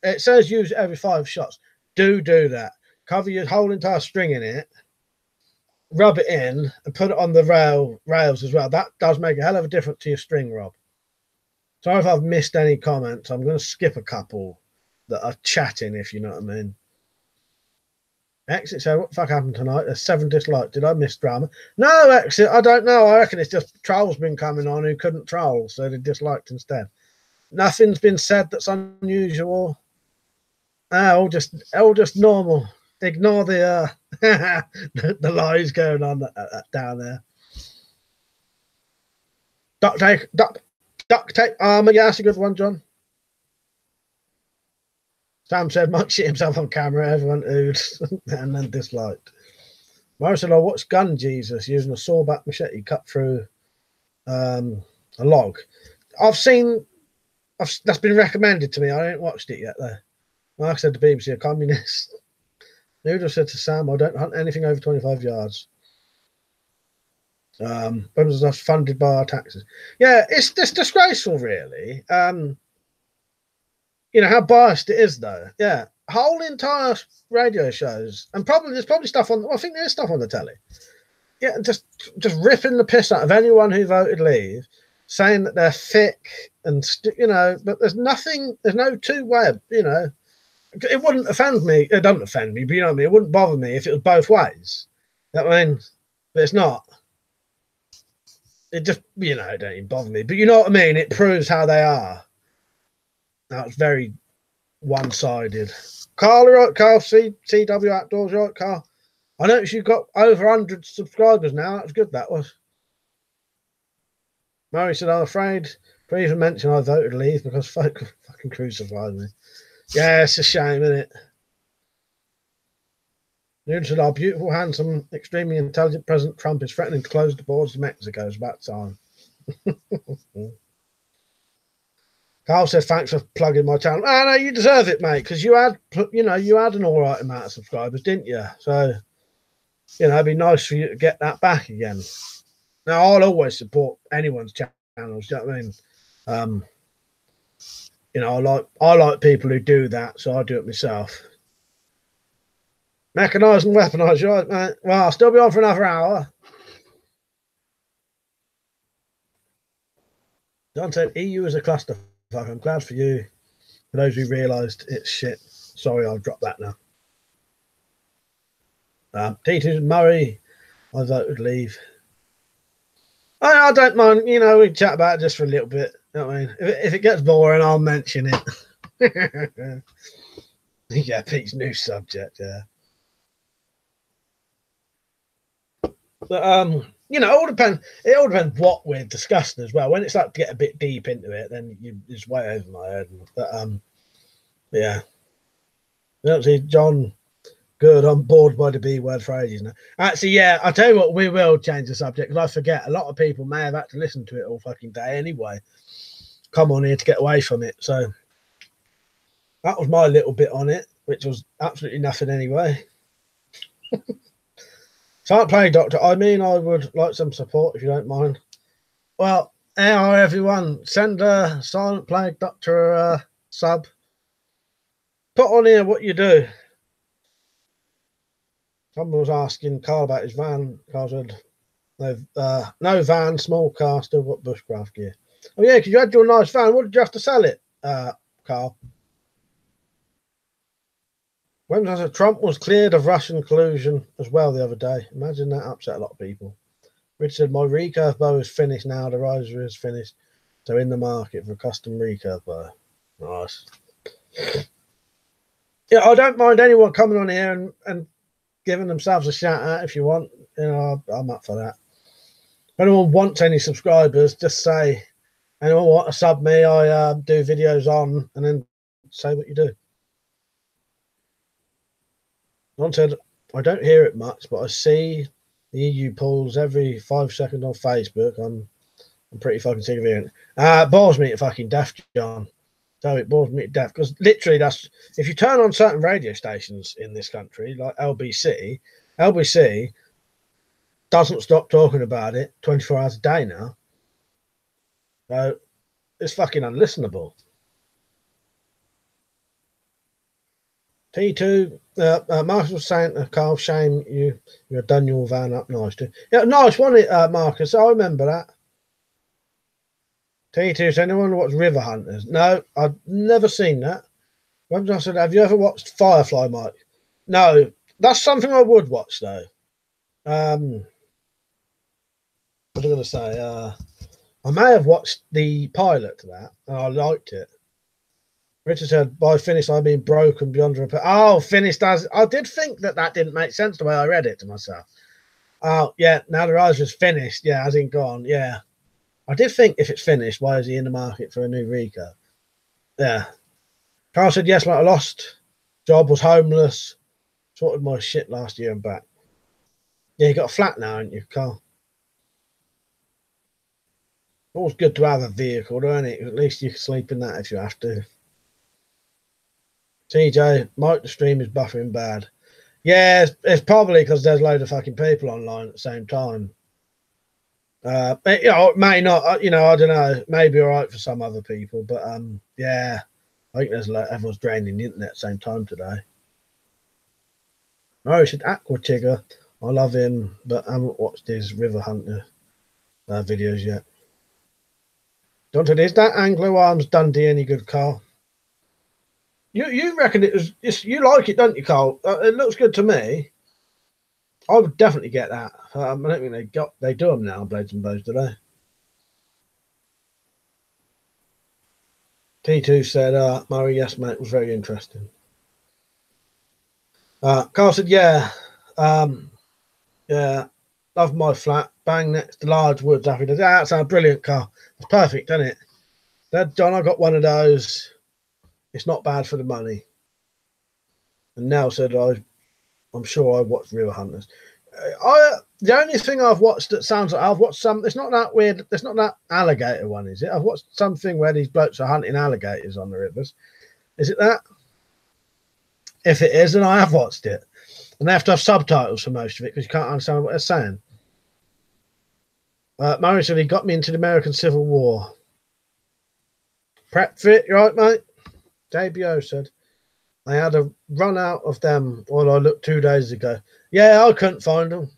It says use it every 5 shots. Do that. Cover your whole entire string in it. Rub it in and put it on the rails as well. That does make a hell of a difference to your string, Rob. Sorry if I've missed any comments. I'm going to skip a couple that are chatting, if you know what I mean. Exit said, what the fuck happened tonight? There's 7 dislikes. Did I miss drama? No, Exit, I don't know. I reckon it's just trolls been coming on who couldn't troll, so they disliked instead. Nothing's been said that's unusual. All just normal. Ignore the the lies going on down there. Duct tape armor. Yeah, that's a good one, John. Sam said, Mike shit himself on camera. Everyone oohed and then disliked. Morris said, I watched Gun Jesus using a sawback machete cut through a log. That's been recommended to me. I ain't watched it yet, though. Mark said to BBC, a communist. Noodle said to Sam, I don't hunt anything over 25 yards. Weapons are funded by our taxes. Yeah, it's disgraceful, really. You know how biased it is, though. Yeah, whole entire radio shows, and there's probably stuff on. Well, I think there's stuff on the telly. Yeah, just ripping the piss out of anyone who voted leave, saying that they're thick and you know. But there's nothing. There's no two-way. You know, it wouldn't offend me. It doesn't offend me, but you know what I mean. It wouldn't bother me if it was both ways. You know what I mean? But it's not. It just it don't even bother me. But you know what I mean. It proves how they are. That's very one-sided. Carl, right, Carl, CW Outdoors, right, Carl? I noticed you've got over 100 subscribers now. That was good, that was. Murray said, I'm afraid to even mention I voted leave because folk fucking crucified me. Yeah, it's a shame, isn't it? News said, our beautiful, handsome, extremely intelligent President Trump is threatening to close the borders to Mexico. It's about time. Carl said, thanks for plugging my channel. Oh, no, you deserve it, mate, because you had an all right amount of subscribers, didn't you? So, it'd be nice for you to get that back again. Now, I'll always support anyone's channels, do you know what I mean? I like people who do that, so I do it myself. Mechanised and weaponised, right, mate? Well, I'll still be on for another hour. John said, EU is a cluster. I'm glad for you. For those who realised it's shit. Sorry, I'll drop that now. T2 Murray, I voted leave. I don't mind. We chat about it just for a little bit. You know what I mean? If it gets boring, I'll mention it. Yeah, Pete's new subject. Yeah. But it all depends. It all depends what we're discussing as well. When it's like to get a bit deep into it, then it's way over my head. But yeah. You don't see John. Good. I'm bored by the B word for ages now. Actually, yeah. I'll tell you what. We will change the subject because I forget. A lot of people may have had to listen to it all fucking day anyway. come on here to get away from it. So that was my little bit on it, which was absolutely nothing anyway. Silent Plague Doctor, I mean, I would like some support if you don't mind. Well, hey, everyone, send a Silent Plague Doctor a sub. Put on here what you do. Someone was asking Carl about his van. Carl said, no van, small car, still got bushcraft gear. Oh, yeah, because you had your nice van. What did you have to sell it, Carl? When was it? Trump was cleared of Russian collusion as well the other day. Imagine that upset a lot of people. Rich said, my recurve bow is finished now. The riser is finished. So in the market for a custom recurve bow. Nice. Yeah, I don't mind anyone coming on here and giving themselves a shout out if you want. You know, I'm up for that. If anyone wants any subscribers, just say, anyone want to sub me? I do videos on, and then say what you do. Ron said, I don't hear it much, but I see the EU polls every 5 seconds on Facebook. I'm pretty fucking sick of hearing it. Bores me to fucking death, John. So it bores me to death, because literally that's, if you turn on certain radio stations in this country, like LBC doesn't stop talking about it 24 hours a day now. So it's fucking unlistenable. T2, Marcus was saying to Carl, shame you had done your van up nice too. Yeah, nice, wasn't it, Marcus? I remember that. T2, so anyone watch River Hunters? No, I've never seen that. I said, have you ever watched Firefly, Mike? No, that's something I would watch though. What was I going to say? I may have watched the pilot to that, and I liked it. Richard said, by finished, I mean broken beyond repair. Oh, finished as... I did think that didn't make sense the way I read it to myself. Oh, yeah, now the riser is finished. Yeah, as in gone. Yeah. I did think if it's finished, why is he in the market for a new recurve? Yeah. Carl said, yes, mate, I lost. Job, was homeless. Sorted my shit last year and back. Yeah, you got a flat now, haven't you, Carl? Always good to have a vehicle, don't it? At least you can sleep in that if you have to. TJ, Mike, the stream is buffering bad. Yeah, it's probably because there's a load of fucking people online at the same time. You know, it may not, you know, I don't know, maybe all right for some other people, but yeah, I think there's everyone's draining the internet at the same time today. Oh, he said 𝐻𝐸 I love him, but I haven't watched his River Hunter videos yet. Don't is that Anglo Arms Dundee any good, Carl? You reckon it was? You like it, don't you, Carl? It looks good to me. I would definitely get that. I don't think they do them now, Blades and Bows, do they? T2 said, Murray, yes, mate, it was very interesting. Carl said, yeah, yeah, love my flat, bang next to large woods. Happy to do that. Sounds brilliant, Carl. It's perfect, isn't it? Dad, John, I got one of those. It's not bad for the money. And Nell said, I'm sure I watched River Hunters. The only thing I've watched that sounds like I've watched some. It's not that weird. It's not that alligator one, is it? I've watched something where these blokes are hunting alligators on the rivers. Is it that? If it is, then I have watched it. And they have to have subtitles for most of it because you can't understand what they're saying. Murray said he got me into the American Civil War. Prep fit, you right, mate? JBO said, I had a run out of them while I looked 2 days ago. Yeah, I couldn't find them.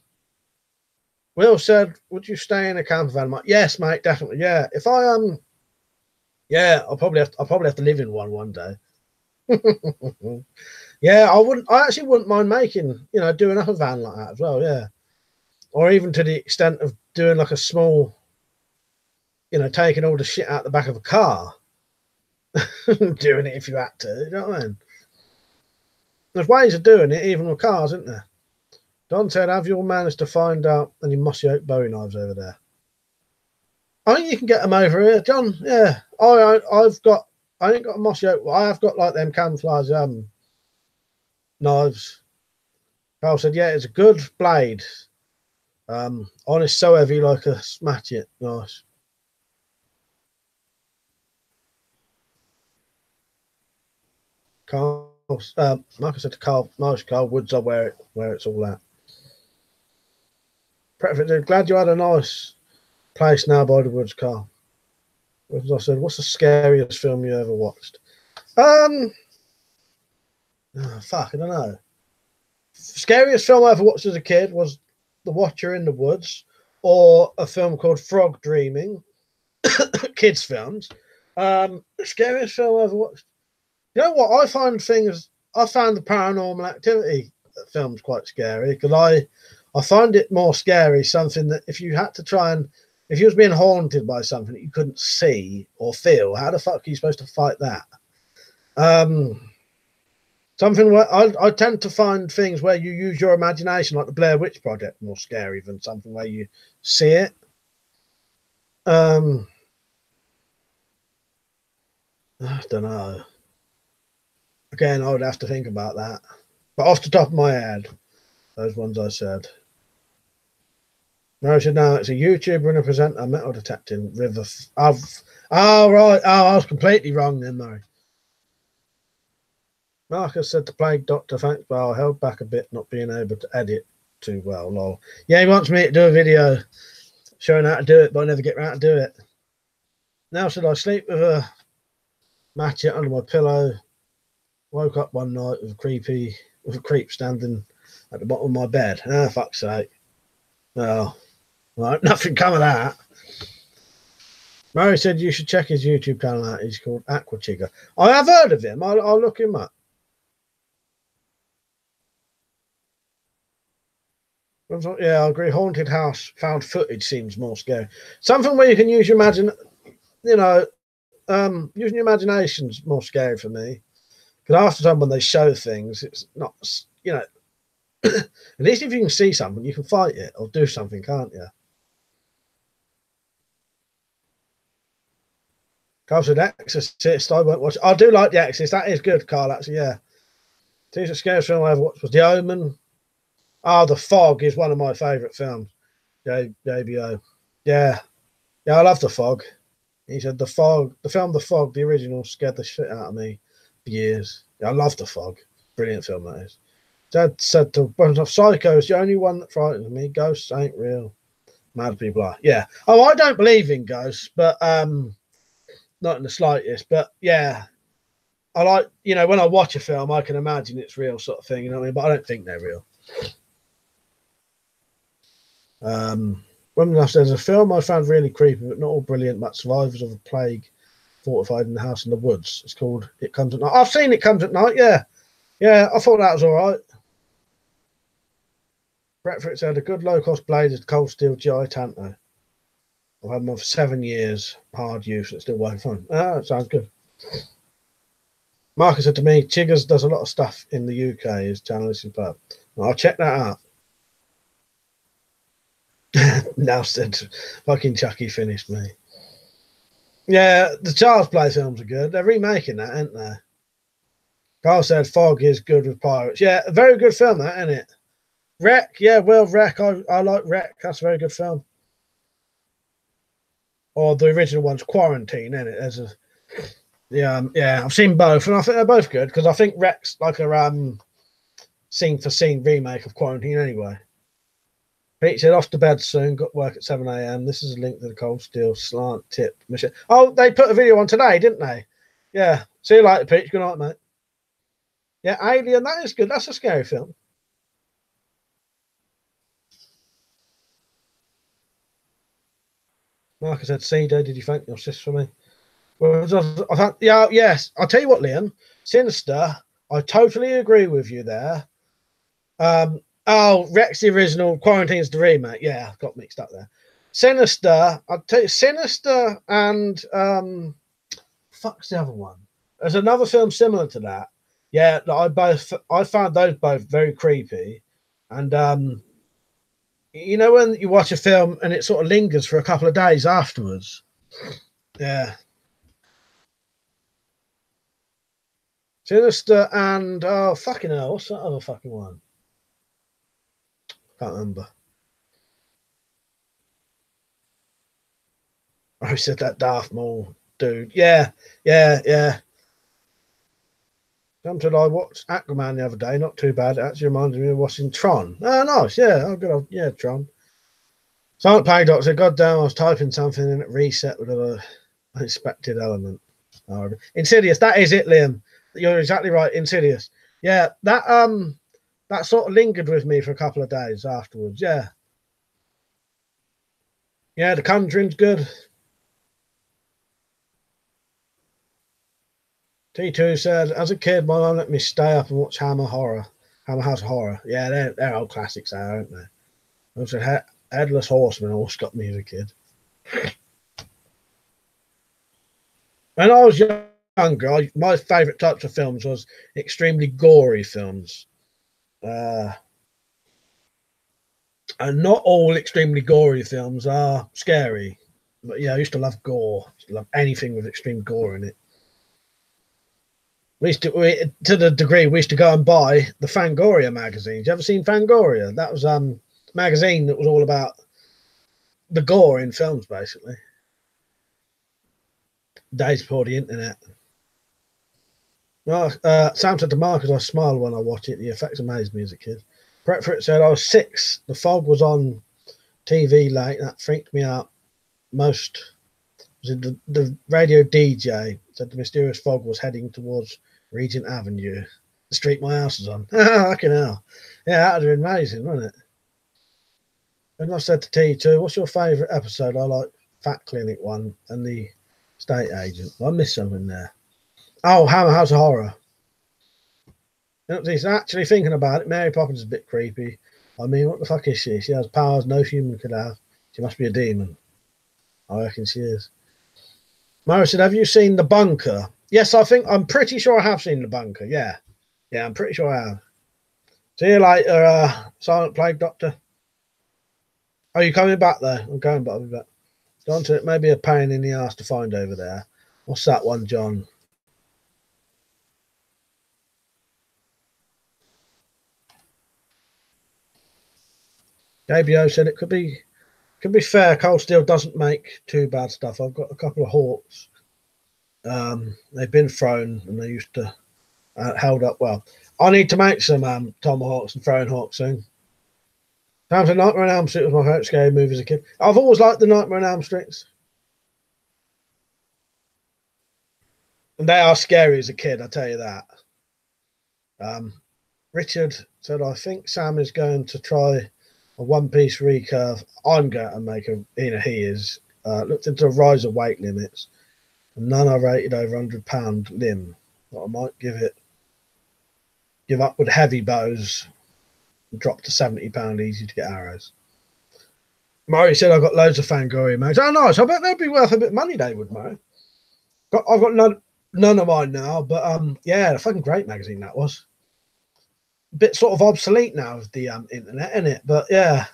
Will said, would you stay in a camper van? Mate? Yes, mate, definitely. Yeah. If I yeah, I'll probably have to live in one day. Yeah, I actually wouldn't mind making, you know, doing up a van like that as well, yeah. Or even to the extent of doing like a small, you know, taking all the shit out the back of a car. Doing it if you had to, you know what I mean? There's ways of doing it, even with cars, isn't there? Don said, have you all managed to find out any mossy oak bowie knives over there? I think you can get them over here, John. Yeah, I ain't got a mossy oak. I have got like them camouflage knives. Carl said, yeah, it's a good blade. Honest, so heavy like a smash it. Nice. Carl, like I said to Carl, nice Carl, woods are where it's all at. Glad you had a nice place now by the woods, Carl. As I said, what's the scariest film you ever watched? Oh, fuck, I don't know. Scariest film I ever watched as a kid was The Watcher in the Woods, or a film called Frog Dreaming. Kids films. Scariest film I ever watched. You know what? I found the Paranormal Activity films quite scary, because I find it more scary something that if you had to try and, if you was being haunted by something that you couldn't see or feel, how the fuck are you supposed to fight that? Something where I tend to find things where you use your imagination, like the Blair Witch Project, more scary than something where you see it. I don't know. Again, I would have to think about that. But off the top of my head, those ones I said. No, I said no. It's a YouTuber and a presenter metal detecting river. Oh, right. Oh, I was completely wrong then, Murray. Marcus said the Plague Doctor, thanks, but I held back a bit, not being able to edit too well. Lol. Yeah, he wants me to do a video showing how to do it, but I never get around to do it. Now, should I sleep with a matchet under my pillow? Woke up one night with a creep standing at the bottom of my bed. Ah, fuck's sake. Well, right, nothing come of that. Murray said you should check his YouTube channel out. He's called 𝐸𝐴𝐴𝐴. I have heard of him. I'll look him up. Yeah, I agree. Haunted house found footage seems more scary. Something where you can use your using your imagination's more scary for me. Because half the time when they show things, it's not, at least if you can see something, you can fight it or do something, can't you? Carl said Exorcist, I won't watch. I do like The Exorcist. That is good, Carl, actually, yeah. The scariest film I ever watched was The Omen. Oh, The Fog is one of my favourite films. 𝐲𝐵O. Yeah. Yeah, I love The Fog. He said The Fog, the film The Fog, the original, scared the shit out of me for years. Yeah, I love The Fog. Brilliant film, that is. Dad said to Psycho is the only one that frightens me. Ghosts ain't real. Mad people are. Yeah. Oh, I don't believe in ghosts, but not in the slightest. But yeah, I like, when I watch a film, I can imagine it's real, sort of thing. You know what I mean? But I don't think they're real. There's a film I found really creepy, but not all brilliant, about survivors of a plague fortified in the house in the woods. It's called It Comes at Night. I've seen It Comes at Night. Yeah. Yeah, I thought that was all right. Bretford said a good low-cost blade is the cold steel GI Tanto. I've had one for 7 years, hard use, and it's still working fine. Ah, that sounds good. Marcus said to me, Chiggers does a lot of stuff in the UK. His channel is superb. I'll check that out. Now said, fucking Chucky finished me. Yeah, the Child's Play films are good. They're remaking that, aren't they? Carl said Fog is good with pirates. Yeah, a very good film, that, isn't it? Wreck, yeah, Wreck. I like Wreck. That's a very good film. Or the original one's Quarantine, isn't it? There's a yeah, I've seen both, and I think they're both good, because I think Wreck's like a scene for scene remake of Quarantine anyway. Pete said off to bed soon, got work at 7 a.m. This is a link to the cold steel slant tip mission. Oh, they put a video on today, didn't they? Yeah. See you later, Pete. Good night, mate. Yeah, Alien, that is good. That's a scary film. Marcus said, CD, did you thank your sis for me? Well, yes. I'll tell you what, Liam. Sinister, I totally agree with you there. Oh, Rex the original, Quarantine's the remake. Yeah, got mixed up there. Sinister, I'll tell you, Sinister and fuck's the other one? There's another film similar to that. Yeah, I found those both very creepy. And when you watch a film and it sort of lingers for a couple of days afterwards. Yeah. Sinister and fucking hell, what's that other fucking one? Can't remember. I said that Darth Maul dude. Yeah. Come to I watched Aquaman the other day. Not too bad. It actually reminded me of watching Tron. Oh, nice. Yeah. Oh, good. Yeah, Tron. Silent Plague Doctor said, God damn, I was typing something and it reset with an unexpected element. Oh, Insidious. That is it, Liam. You're exactly right. Insidious. Yeah, that sort of lingered with me for a couple of days afterwards. Yeah. Yeah, The Conjuring's good. T2 said, as a kid, my mum let me stay up and watch Hammer House Horror. Yeah, they're old classics, aren't they? Also, Headless Horseman always got me as a kid. When I was younger, my favourite types of films was extremely gory films. And not all extremely gory films are scary. But yeah, I used to love gore. I used to love anything with extreme gore in it. To the degree we used to go and buy the Fangoria magazines. You ever seen Fangoria? That was a magazine that was all about the gore in films, basically. Days before the internet. Well, Sam said to Marcus, I smile when I watch it. The effects amazed me as a kid. Brett Fritz said, I was 6. The fog was on TV late. That freaked me out most. The radio DJ said the mysterious fog was heading towards Regent Avenue, the street my house is on. Fucking hell. Yeah, that would have been amazing, wouldn't it? And I said to T2, what's your favourite episode? I like Fat Clinic one and the estate agent. I missed something there. Oh, Hammer House of Horror. He's actually thinking about it. Mary Poppins is a bit creepy. I mean, what the fuck is she? She has powers no human could have. She must be a demon. I reckon she is. Mara said, have you seen The Bunker? Yes, I'm pretty sure I have seen The Bunker. Yeah. Yeah, I'm pretty sure I have. See you later, Silent Plague Doctor. Oh, you coming back there? I'm going back. I'll be back. Gone to it. Maybe a pain in the ass to find over there. What's that one, John? ABO said it could be fair. Cold Steel doesn't make too bad stuff. I've got a couple of Hawks. They've been thrown and they used to held up well. I need to make some Tomahawks and throwing Hawks soon. Time for Nightmare on Elm Street was my favourite scary movie as a kid. I've always liked the Nightmare on Elm Streets. And they are scary as a kid, I tell you that. Richard said, I think Sam is going to try a one-piece recurve. I'm going to make he is. Looked into a rise of weight limits. And none are rated over £100 limb. But I might give up with heavy bows and drop to £70 easy to get arrows. Murray said, I've got loads of Fangoria mags. Oh, nice. I bet they'd be worth a bit of money, they would, Murray. I've got none of mine now, but yeah, a fucking great magazine that was. A bit sort of obsolete now with the internet, isn't it? But yeah.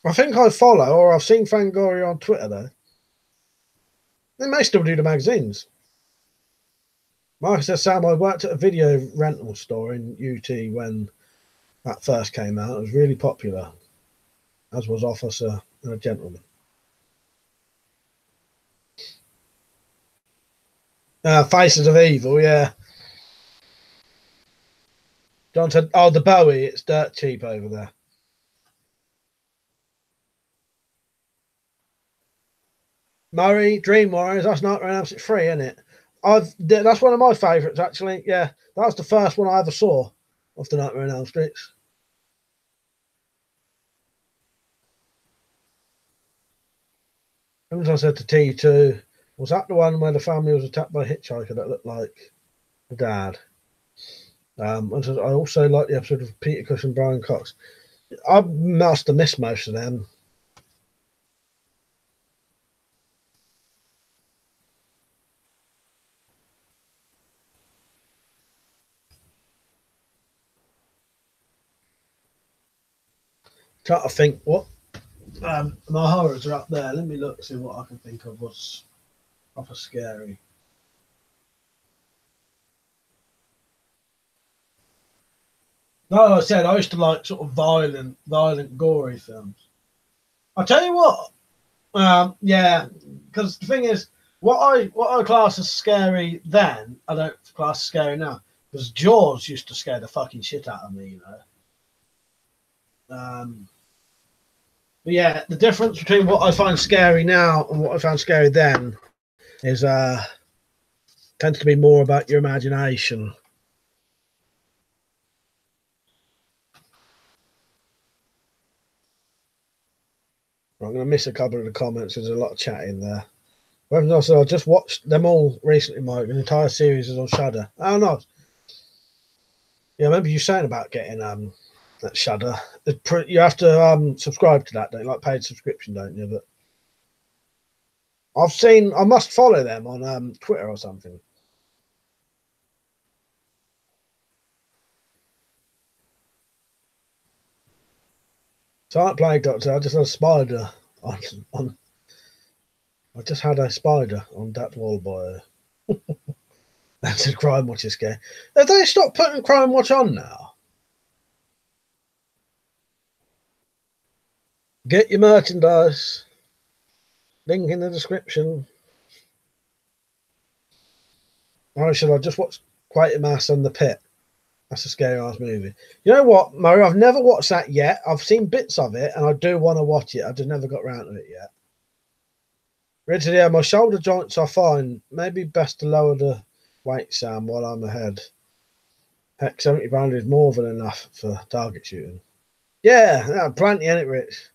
I think I follow, or I've seen Fangoria on Twitter, though. They may still do the magazines. Marcus says, Sam, I worked at a video rental store in UT when that first came out. It was really popular, as was Officer and a Gentleman. Faces of Evil, yeah. John said, oh, the Bowie, it's dirt cheap over there. Murray, Dream Warriors, that's Nightmare on Elm Street 3, isn't it? That's one of my favourites, actually. Yeah, that was the first one I ever saw of the Nightmare on Elm Streets. And as I said to T2, was that the one where the family was attacked by a hitchhiker that looked like the dad? I also like the episode of Peter Cush and Brian Cox. I must have missed most of them. Trying to think what my horrors are up there. Let me look, see what I can think of was proper scary. No, like I said, I used to like sort of violent, gory films. I'll tell you what, yeah, because the thing is, What I class as scary then, I don't class as scary now. Because Jaws used to scare the fucking shit out of me, you know. But yeah, the difference between what I find scary now and what I found scary then is tends to be more about your imagination. I'm going to miss a couple of the comments. There's a lot of chat in there. Also, I just watched them all recently, Mike. An entire series is on Shudder. Oh, nice. Yeah, I remember you saying about getting that Shudder. You have to subscribe to that, don't you? Like paid subscription, don't you? But I've seen. I must follow them on Twitter or something. So I played Doctor. I just had a spider on. I just had a spider on that wall by. That's a Crime Watch is scary. Have they stopped putting Crime Watch on now? Get your merchandise. Link in the description. Or should I just watch Quatermass and The Pit? That's a scary ass movie. You know what, Murray? I've never watched that yet. I've seen bits of it and I do want to watch it. I just never got around to it yet. Richard, yeah, my shoulder joints are fine. Maybe best to lower the weight, Sam, while I'm ahead. Heck, 70 pound is more than enough for target shooting. Yeah, plenty in it, Rich.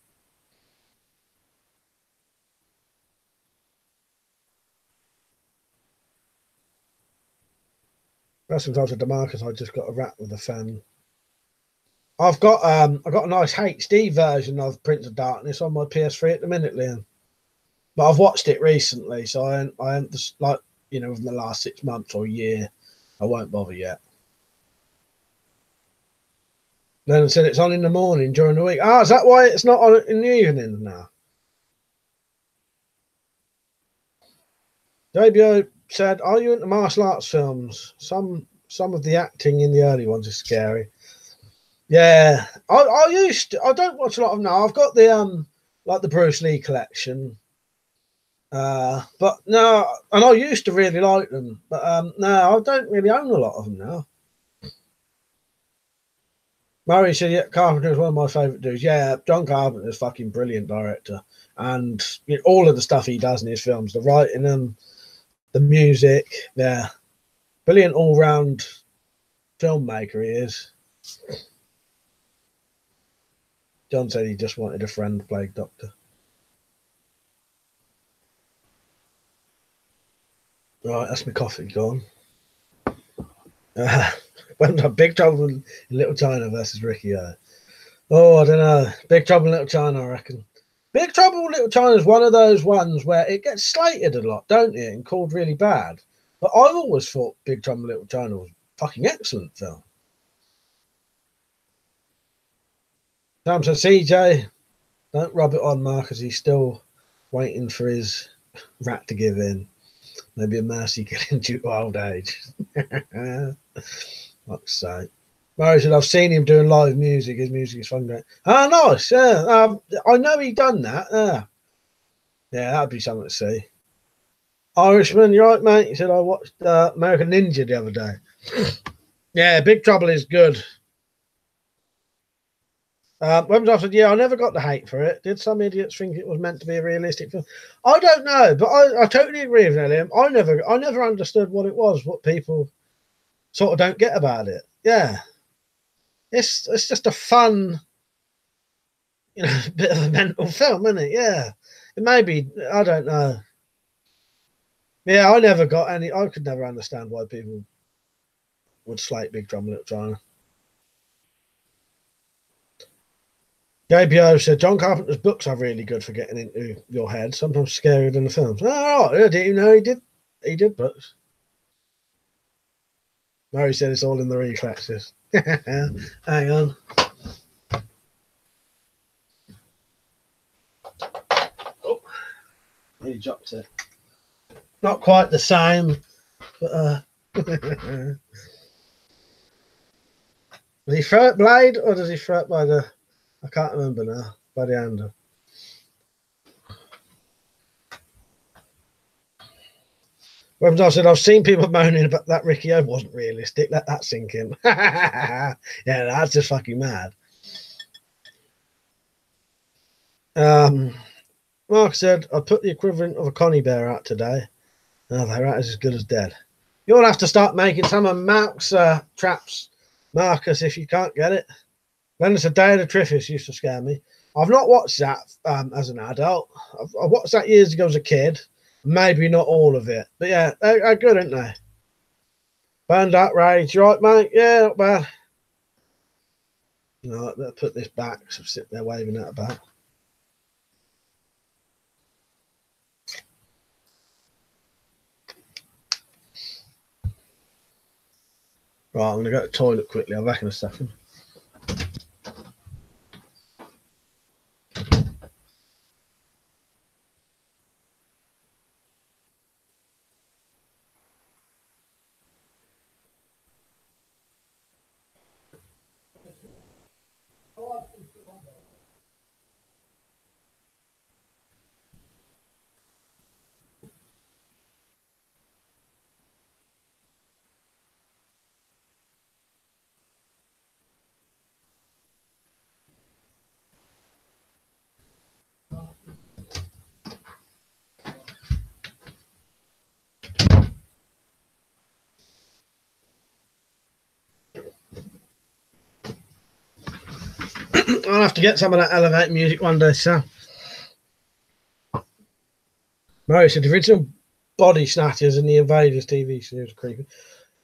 Sometimes at Demarcus, I just got a rat with a fan. I've got a nice HD version of Prince of Darkness on my PS3 at the minute, Liam. But I've watched it recently, so I ain't just like, you know, within the last 6 months or a year, I won't bother yet. Then said it's on in the morning during the week. Ah, is that why it's not on in the evening now? JBO said, "Are you into martial arts films? Some of the acting in the early ones is scary." Yeah, I don't watch a lot of them now. I've got the like the Bruce Lee collection. But no, and I used to really like them, but no, I don't really own a lot of them now. Murray said, yeah, Carpenter is one of my favourite dudes. Yeah, John Carpenter is fucking brilliant director, and you know, all of the stuff he does in his films, the writing them, the music, yeah, brilliant all-round filmmaker he is. John said he just wanted a friend plague doctor. Right, that's my coffee gone. Went on Big Trouble in Little China versus Ricky O. Oh, I don't know. Big Trouble in Little China, I reckon. Big Trouble in Little China is one of those ones where it gets slated a lot, don't it? And called really bad. But I've always thought Big Trouble in Little China was a fucking excellent film. Sam says, CJ, don't rub it on Marcus. He's still waiting for his rat to give in. Maybe a mercy killing due to old age. Fuck's sake. Murray said, I've seen him doing live music. His music is fun. Great. Oh, nice. Yeah. I know he done that. Yeah, that'd be something to see. Irishman, you're right, mate. He said, I watched American Ninja the other day. Yeah, Big Trouble is good. Weapons said, yeah, I never got the hate for it. Did some idiots think it was meant to be a realistic film? I don't know, but I totally agree with Liam. I never understood what it was, what people sort of don't get about it. Yeah. It's just a fun, you know, bit of a mental film, isn't it? Yeah. It may be, I don't know. Yeah, I could never understand why people would slate Big Trouble in Little China. JBO said, John Carpenter's books are really good for getting into your head, sometimes scarier than the films. Oh, I didn't even know he did books. Murray said it's all in the reflexes. Hang on. Oh, he dropped it. Not quite the same, but does he throw it blade or does he throw it by the... I can't remember now. By the handle. Whereas I said, I've seen people moaning about that 𝐼𝐬 wasn't realistic. Let that sink in. Yeah, that's just fucking mad. Mark said, I put the equivalent of a connie bear out today. Oh, they're out as good as dead. You'll have to start making some of Mark's traps, Marcus, if you can't get it. Then it's a Day of the Triffids used to scare me. I've not watched that as an adult. I watched that years ago as a kid. Maybe not all of it. But yeah, they're good, aren't they? Burned Outrage, right, mate? Yeah, not bad. No, I'll put this back. So I'm sitting there waving that about. Right, I'm going to go to the toilet quickly. I'll be back in a second. I'll have to get some of that elevator music one day, so. Murray said, the original Body Snatchers and the Invaders TV series are creepy.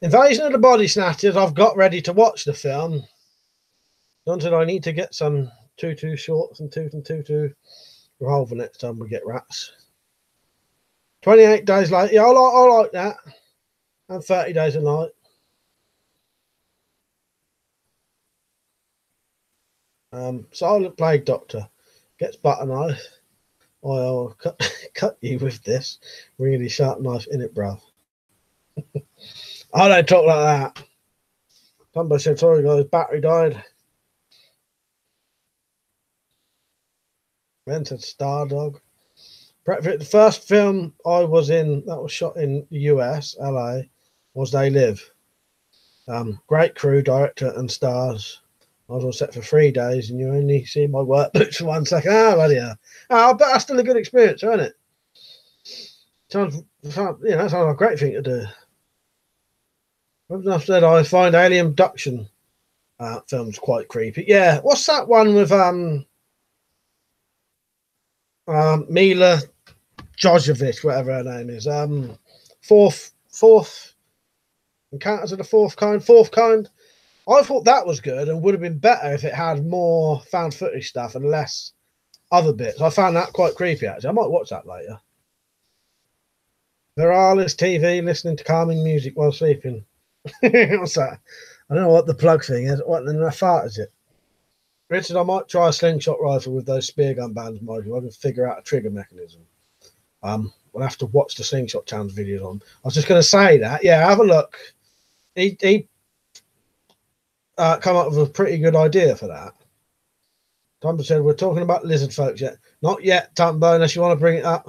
Invasion of the Body Snatchers, I've got ready to watch the film. Until I need to get some 2-2 shorts and 2-2 revolver next time we get rats. 28 Days Later, yeah, I like that. And 30 Days a Night. Silent Plague Doctor gets butter knife. I'll cut you with this really sharp knife in it, bruv. I don't talk like that. Somebody said, sorry guys, battery died. Rented Stardog. The first film I was in that was shot in the US, LA, was They Live. Great crew, director and stars. I was all set for 3 days, and you only see my work boots for 1 second. Ah, bloody hell. Oh, but that's still a good experience, isn't it? Sounds like a great thing to do. I've said I find alien abduction films quite creepy. Yeah, what's that one with Mila Jovovich, whatever her name is? Fourth Encounters of the Fourth Kind. I thought that was good and would have been better if it had more found footage stuff and less other bits. I found that quite creepy, actually. I might watch that later. Viralis TV, listening to calming music while sleeping. What's that? I don't know what the plug thing is. What in the fart is it? Richard, I might try a slingshot rifle with those spear gun bands, Mike. I can figure out a trigger mechanism. We'll have to watch the Slingshot Challenge videos on. I was just going to say that. Yeah, have a look. He come up with a pretty good idea for that. Tumbo said, we're talking about lizard folks yet. Not yet, Tumbo, unless you want to bring it up.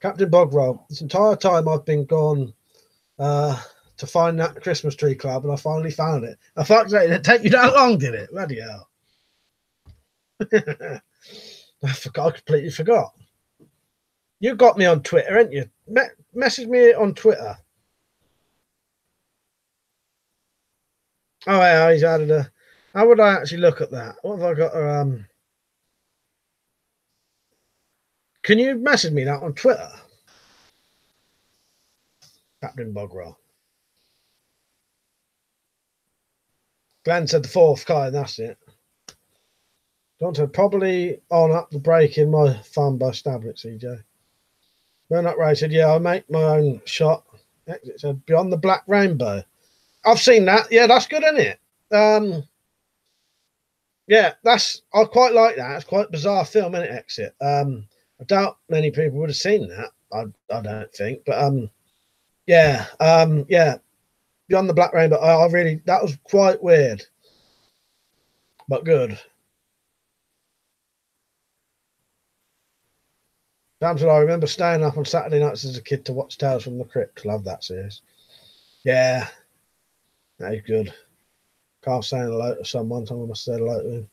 Captain Bogrel, this entire time I've been gone to find that Christmas tree club, and I finally found it. I fuck's sake, it take you that long, did it? Bloody hell. I completely forgot. You got me on Twitter, ain't you? Message me on Twitter. Oh, yeah, he's added a... How would I actually look at that? What have I got? Can you message me that on Twitter? Captain Bogrel. Glenn said the fourth kind, that's it. Don't probably on up the break in my fun by stabbing it, CJ. Bernard Ray said, yeah, I make my own shot. It said Beyond the Black Rainbow. I've seen that. Yeah, that's good, isn't it? Yeah, I quite like that. It's quite a bizarre film, isn't it, Exit? I doubt many people would have seen that. I don't think. But yeah. Beyond the Black Rainbow, I really, that was quite weird. But good. Damn till I remember staying up on Saturday nights as a kid to watch Tales from the Crypt. Love that series. Yeah, that is good. Can't say hello to someone, so I must say hello to him.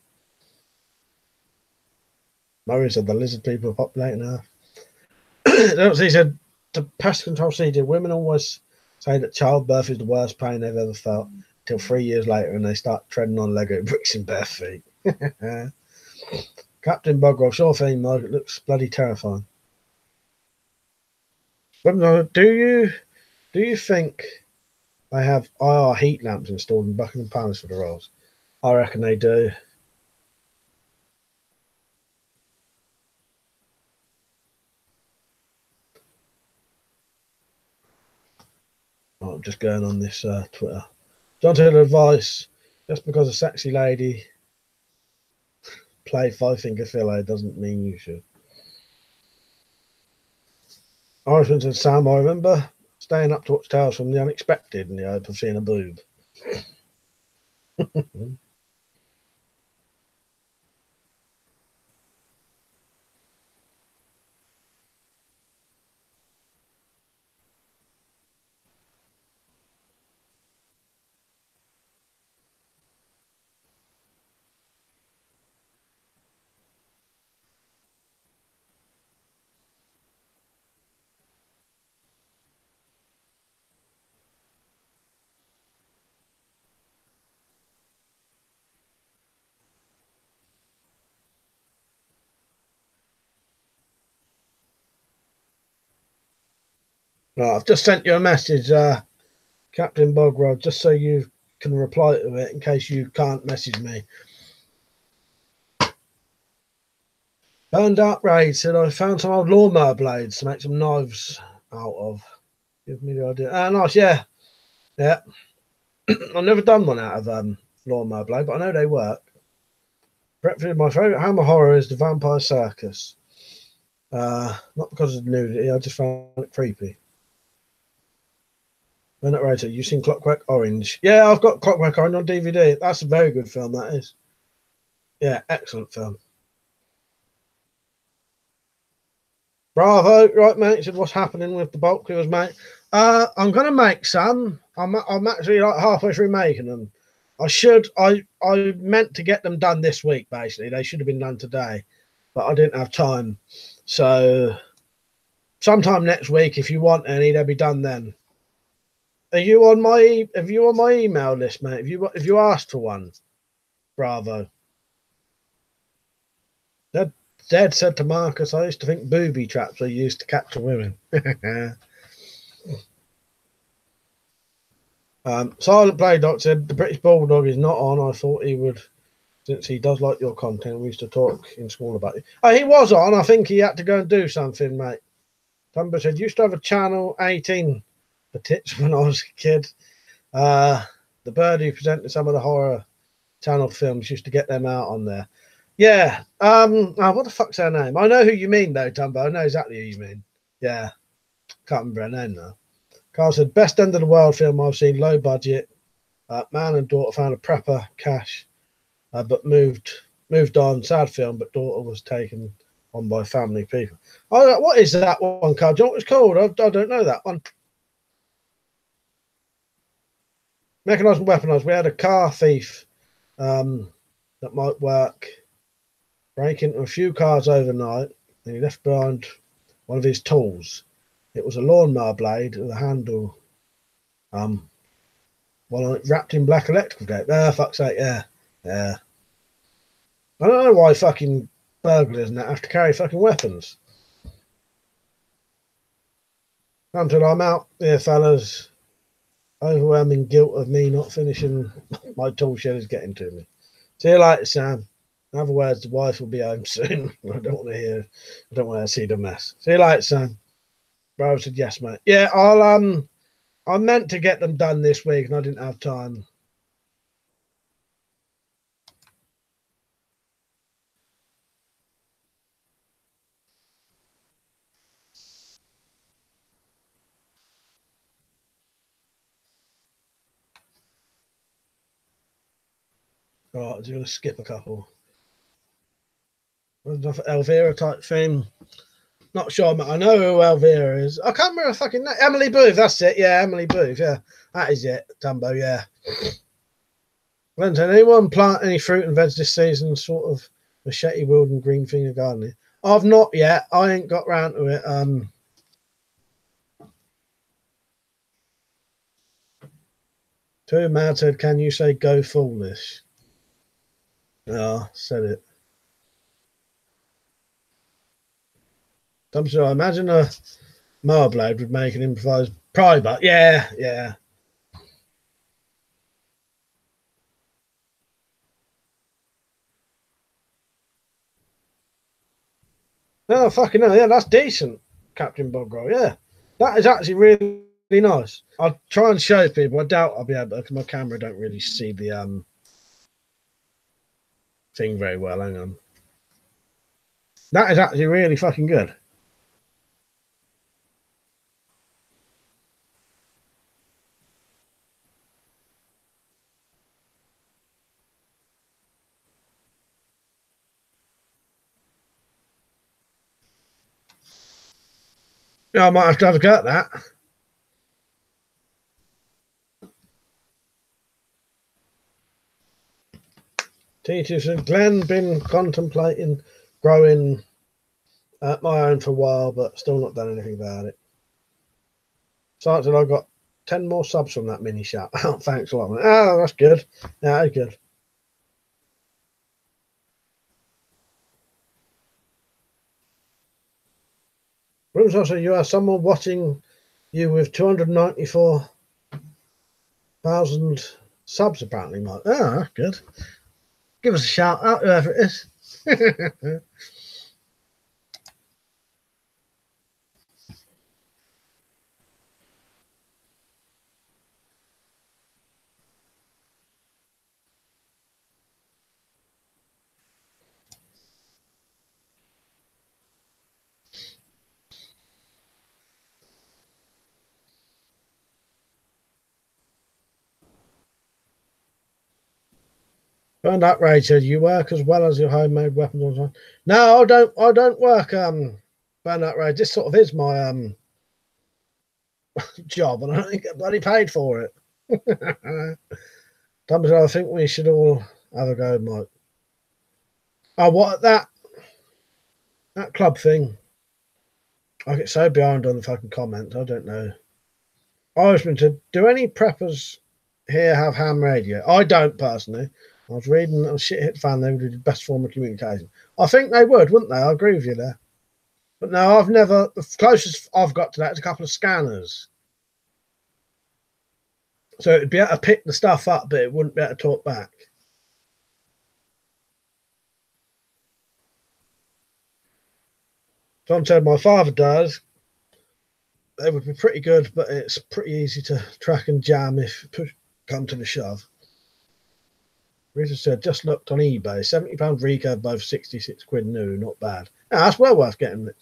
Murray said the lizard people are populating Earth. He said, to pest control CD, women always say that childbirth is the worst pain they've ever felt until 3 years later and they start treading on Lego bricks in bare feet. Captain Bugwell, sure thing, Mike. It looks bloody terrifying. But do you think they have IR heat lamps installed in Buckingham Palace for the rolls? I reckon they do. Oh, I'm just going on this Twitter. John Taylor advice: just because a sexy lady play Five Finger Fillet doesn't mean you should. Irishman said, Sam, I remember staying up to watch Tales from the Unexpected in the hope of seeing a boob. Right, I've just sent you a message, Captain Bogrod, just so you can reply to it in case you can't message me. Burned Out Raid said, I found some old lawnmower blades to make some knives out of. Give me the idea. Ah, nice, yeah. Yeah. I've never done one out of lawnmower blade, but I know they work. Brentford, my favourite hammer horror is the Vampire Circus. Not because of the nudity, I just found it creepy. Bernard Writer, you've seen Clockwork Orange? Yeah, I've got Clockwork Orange on DVD. That's a very good film, that is. Yeah, excellent film. Bravo, right, mate. He said, what's happening with the bulk viewers, mate? I'm gonna make some. I'm actually like halfway through making them. I meant to get them done this week, basically. They should have been done today, but I didn't have time. So sometime next week, if you want any, they'll be done then. Are you on my email list, mate? If you asked for one, bravo. Dad said to Marcus, I used to think booby traps were used to capture women. Silent Play Doc said the British Bulldog is not on. I thought he would, since he does like your content. We used to talk in school about it. Oh, he was on. I think he had to go and do something, mate. Tumber said used to have a channel 18 for tits when I was a kid. The bird who presented some of the horror channel films used to get them out on there. Yeah. What the fuck's her name? I know who you mean though, Tumbo. I know exactly who you mean. Yeah. Can't remember her name now. Carl said, best end of the world film I've seen, low budget. Man and daughter found a prepper cash, but moved on. Sad film, but daughter was taken on by family people. Oh, what is that one, Carl? Do you know what it's called? I don't know that one. Mechanised and weaponized. We had a car thief that might work. Break into a few cars overnight, and he left behind one of his tools. It was a lawnmower blade with a handle, wrapped in black electrical tape. Fuck's sake, yeah. I don't know why fucking burglars and that have to carry fucking weapons. Until I'm out here, fellas. Overwhelming guilt of me not finishing my tool shed is getting to me. See you later, Sam. In other words, the wife will be home soon. I don't want to see the mess. See you later, Sam. Bro said yes, mate. Yeah, I meant to get them done this week and I didn't have time. All right, I'm going to skip a couple. Enough Elvira type thing. Not sure, but I know who 𝐿𝐵 is. I can't remember her fucking name. Emily Booth, that's it. Yeah, Emily Booth. Yeah, that is it. Dumbo, yeah. Did anyone plant any fruit and veg this season? Sort of machete-wielding green finger gardening. I've not yet. I ain't got round to it. Too mad said, can you say go foolish? Oh, said it. So I imagine a mower blade would make an improvised private. Yeah, yeah. No, fucking hell, yeah, that's decent, Captain Bogrel. Yeah, that is actually really, really nice. I'll try and show people. I doubt I'll be able to, because my camera don't really see the thing very well. Hang on. That is actually really fucking good. Yeah, I might have to have a go at that. T2 said, Glenn been contemplating growing my own for a while, but still not done anything about it. So I got 10 more subs from that mini shout. Oh, thanks a lot, man. Oh, that's good. Yeah, that's good. Rooms also, you have someone watching you with 294,000 subs, apparently, Mike. Oh, that's good. Give us a shout out, whoever it is. Burned up, Rachel. You work as well as your homemade weapons. No, I don't work. Burned up, Rage. This sort of is my job, and I don't get bloody paid for it. I think we should all have a go, Mike. Oh, what that club thing? I get so behind on the fucking comments. I don't know. Irishman said, do any preppers here have ham radio? I don't personally. I was reading a shit hit fan, they would do the best form of communication. I think they would, wouldn't they? I agree with you there. But no, I've never, the closest I've got to that is a couple of scanners. So it'd be able to pick the stuff up, but it wouldn't be able to talk back. John said my father does. They would be pretty good, but it's pretty easy to track and jam if push come to the shove. Rita said, just looked on eBay, £70 recurve, both 66 quid new, not bad. Yeah, that's well worth getting it.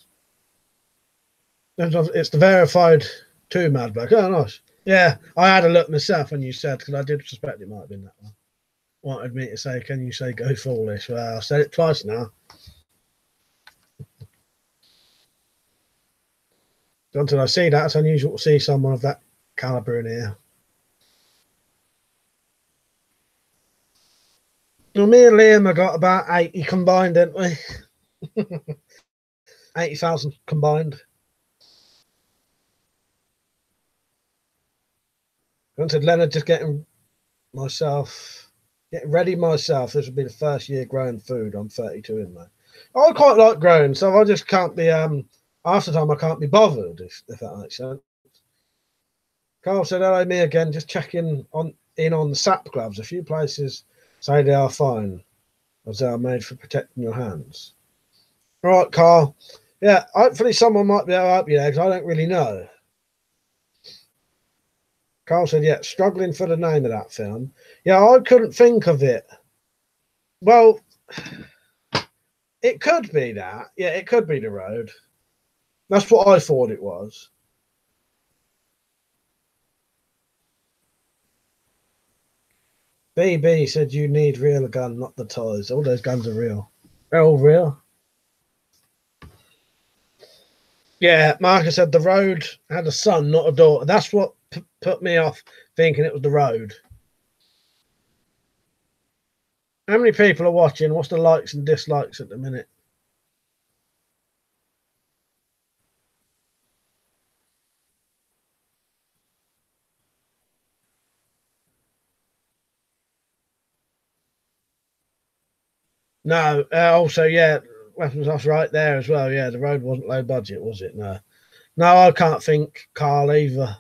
It's the verified 2 mad black. Oh, nice. Yeah, I had a look myself when you said, because I did suspect it might have been that one. Wanted me to say, can you say go foolish? Well, I've said it twice now. Until I see that, it's unusual to see someone of that calibre in here. Well, me and Liam have got about 80 combined, didn't we? 80,000 combined. I said, Leonard, just getting ready myself. This will be the first year growing food. I'm 32 in May. I quite like growing, so I just can't be, half the time I can't be bothered, if that makes sense. Carl said, hello, me again, just checking on the SAP gloves. A few places say they are fine, as they are made for protecting your hands. All right, Carl. Yeah, hopefully someone might be able to help you there, because I don't really know. Carl said, yeah, struggling for the name of that film. Yeah, I couldn't think of it. Well, it could be that. Yeah, it could be The Road. That's what I thought it was. BB said you need real gun, not the toys. All those guns are real. They're all real. Yeah, Marcus said the road had a son, not a daughter. That's what put me off thinking it was the road. How many people are watching? What's the likes and dislikes at the minute? No, also, yeah, weapons off right there as well. Yeah, the road wasn't low budget, was it? No. No, I can't think Carl either.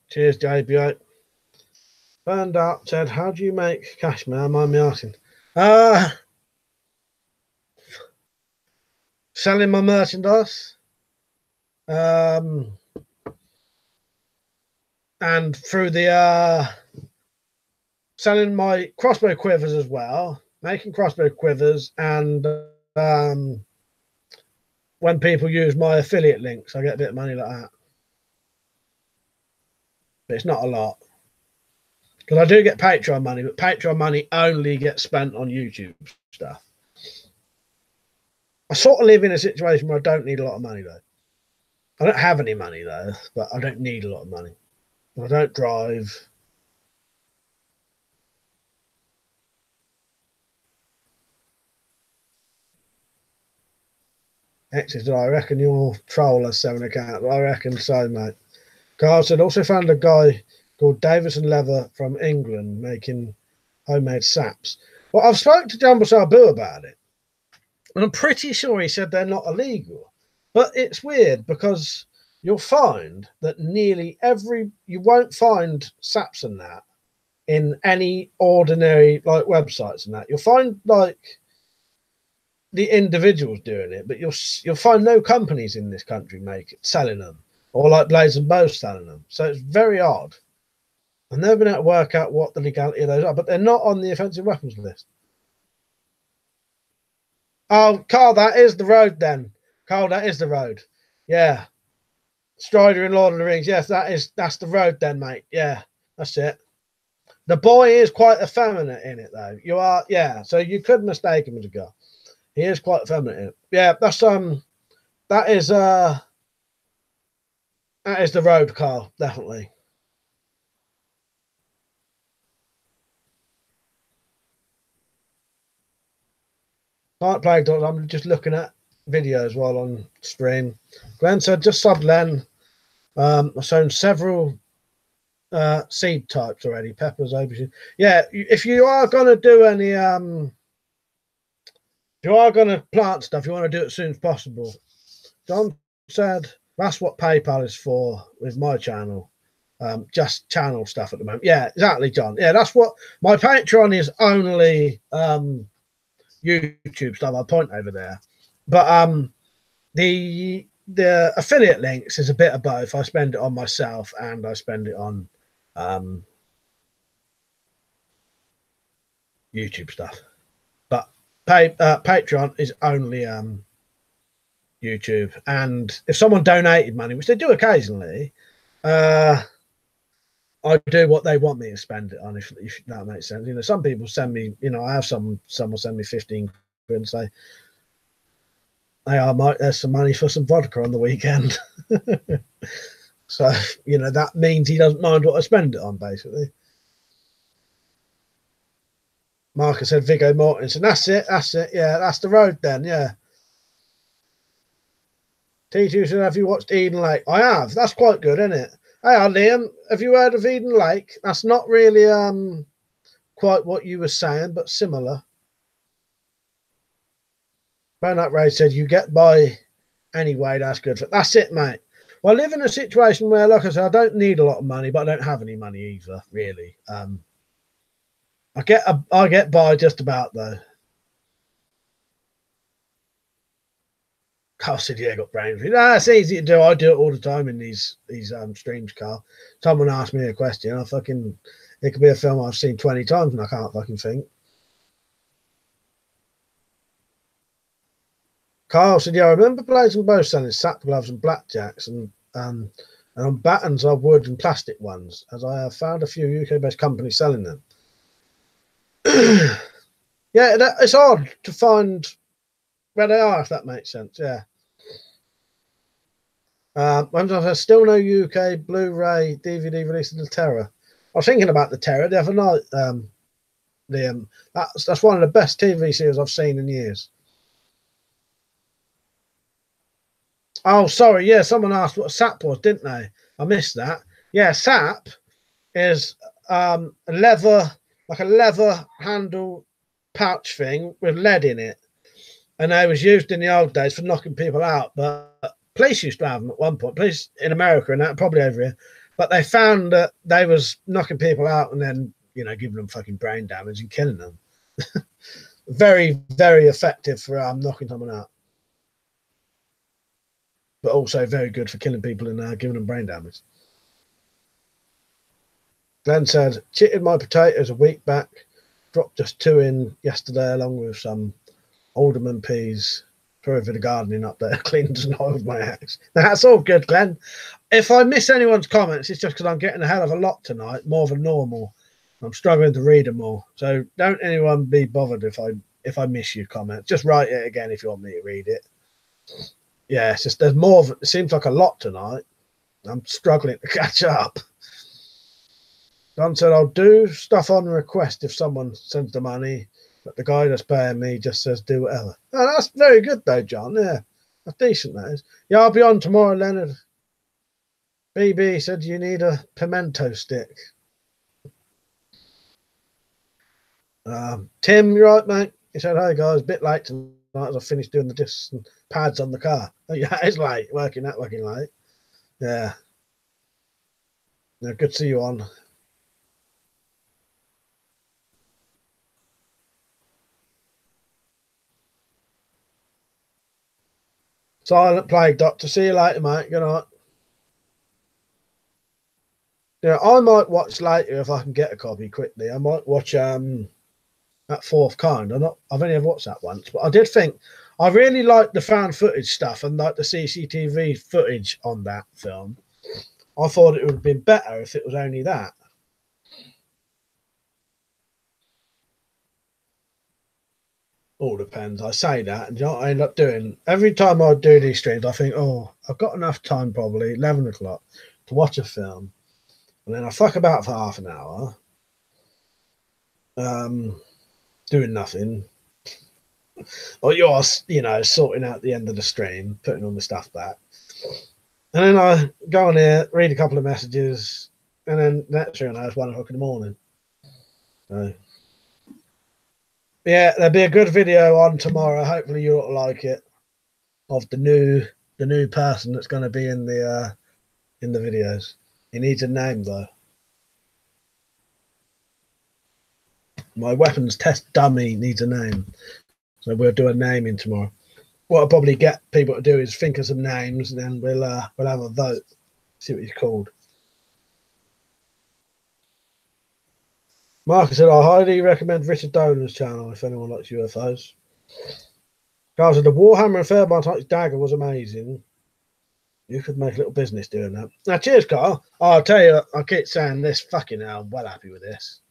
Cheers, JBO. Burned up said, how do you make cash, man? Mind me asking. Selling my merchandise. And through the selling my crossbow quivers as well, making crossbow quivers, and when people use my affiliate links, I get a bit of money like that. But it's not a lot. Because I do get Patreon money, but Patreon money only gets spent on YouTube stuff. I sort of live in a situation where I don't need a lot of money, though. I don't have any money, though, but I don't need a lot of money. I don't drive. Exit, I reckon your troll has 7 accounts. I reckon so, mate. Carl said, also found a guy called Davison Leather from England making homemade saps. Well, I've spoken to Jumbo Salbu about it, and I'm pretty sure he said they're not illegal. But it's weird because you'll find that you won't find saps and that in any ordinary like websites and that. You'll find like the individuals doing it, but you'll find no companies in this country selling them, or like Blaze and Bow selling them. So it's very odd. I've never been able to work out what the legality of those are, but they're not on the offensive weapons list. Oh, Carl, that is the road then. Carl, that is the road. Yeah. Strider in Lord of the Rings. Yes, that's the road then, mate. Yeah, that's it. The boy is quite effeminate in it, though. You are, yeah. So you could mistake him as a girl. He is quite effeminate in it. Yeah, that is the road, Carl, definitely. Can't play dogs. I'm just looking at videos while on stream. Glenn said, just sub Len. I've shown several seed types already. Peppers, aubergine. Yeah, if you are going to do any, if you are going to plant stuff, you want to do it as soon as possible. John said, that's what PayPal is for with my channel. Just channel stuff at the moment. Yeah, exactly, John. Yeah, that's what my Patreon is, only YouTube stuff. I'll point over there, but the affiliate links is a bit of both. I spend it on myself and I spend it on YouTube stuff, but Patreon is only YouTube. And if someone donated money, which they do occasionally, I do what they want me to spend it on, if that makes sense. You know, some people send me, you know, I have someone send me 15 quid and say, hey, there's some money for some vodka on the weekend. So, you know, that means he doesn't mind what I spend it on, basically. Marcus said Viggo Mortensen. That's it. Yeah, that's the road then, yeah. T2 said, have you watched Eden Lake? I have. That's quite good, isn't it? Hey, Liam, have you heard of Eden Lake? That's not really quite what you were saying, but similar. Bernard Ray said, you get by anyway, that's good. That's it, mate. Well, I live in a situation where, like I said, I don't need a lot of money, but I don't have any money either, really. I get by just about, though. Carl said, yeah, got brain freeze. It's easy to do. I do it all the time in these streams, Carl. Someone asked me a question, it could be a film I've seen 20 times and I can't fucking think. Carl said, yeah, I remember Blaze and Bow selling sap gloves and blackjacks and on battens of wood and plastic ones, as I have found a few UK-based companies selling them. Yeah, it's hard to find where they are, if that makes sense. Yeah. There's still no UK Blu-ray DVD release of The Terror. I was thinking about The Terror the other night, Liam. That's one of the best TV series I've seen in years. Oh, sorry. Yeah, someone asked what a SAP was, didn't they? I missed that. Yeah, SAP is a leather handle pouch thing with lead in it, and they was used in the old days for knocking people out. But police used to have them at one point. Police in America and that, probably over here. But they found that they was knocking people out and then, you know, giving them fucking brain damage and killing them. Very, very effective for knocking someone out, but also very good for killing people and giving them brain damage. Glenn said, chitted my potatoes a week back, dropped just 2 in yesterday along with some alderman peas. Threw a bit of gardening up there, cleaned and oiled my axe. That's all good, Glenn. If I miss anyone's comments, it's just because I'm getting a hell of a lot tonight, more than normal. I'm struggling to read them all. So don't anyone be bothered if I miss your comment. Just write it again if you want me to read it. Yeah, it's just there's more of it. It seems like a lot tonight. I'm struggling to catch up. Don said, I'll do stuff on request if someone sends the money, but the guy that's paying me just says do whatever. Oh, that's very good though, John. Yeah, that's decent, that is. Yeah, I'll be on tomorrow, Leonard. BB said you need a pimento stick. Tim, you right, mate? He said, hey guys, a bit late tonight as I finished doing the discs and pads on the car. Oh, yeah, it's late, working late. Yeah. Yeah, good to see you on. Silent Plague Doctor. See you later, mate. Good night. Yeah, I might watch later if I can get a copy quickly. I might watch that Fourth Kind. I've only ever watched that once, but I did think I really liked the found footage stuff and like the CCTV footage on that film. I thought it would have been better if it was only that. All depends. I say that, and you know what I end up doing? Every time I do these streams, I think, oh, I've got enough time, probably 11 o'clock, to watch a film. And then I fuck about for half an hour, doing nothing. Or you're, you know, sorting out the end of the stream, putting all the stuff back. And then I go on here, read a couple of messages, and then that's you know, it's 1 o'clock in the morning. So, yeah, there'll be a good video on tomorrow. Hopefully you'll like it, of the new person that's going to be in the videos. He needs a name though. My weapons test dummy needs a name, so we'll do a naming tomorrow. What I'll probably get people to do is think of some names, and then we'll have a vote, see what he's called. Marcus said, I highly recommend Richard Dolan's channel if anyone likes UFOs. Carl said, the Warhammer and Fairbairn Heights dagger was amazing. You could make a little business doing that. Now, cheers, Carl. Oh, I'll tell you, I keep saying this, fucking hell, I'm well happy with this.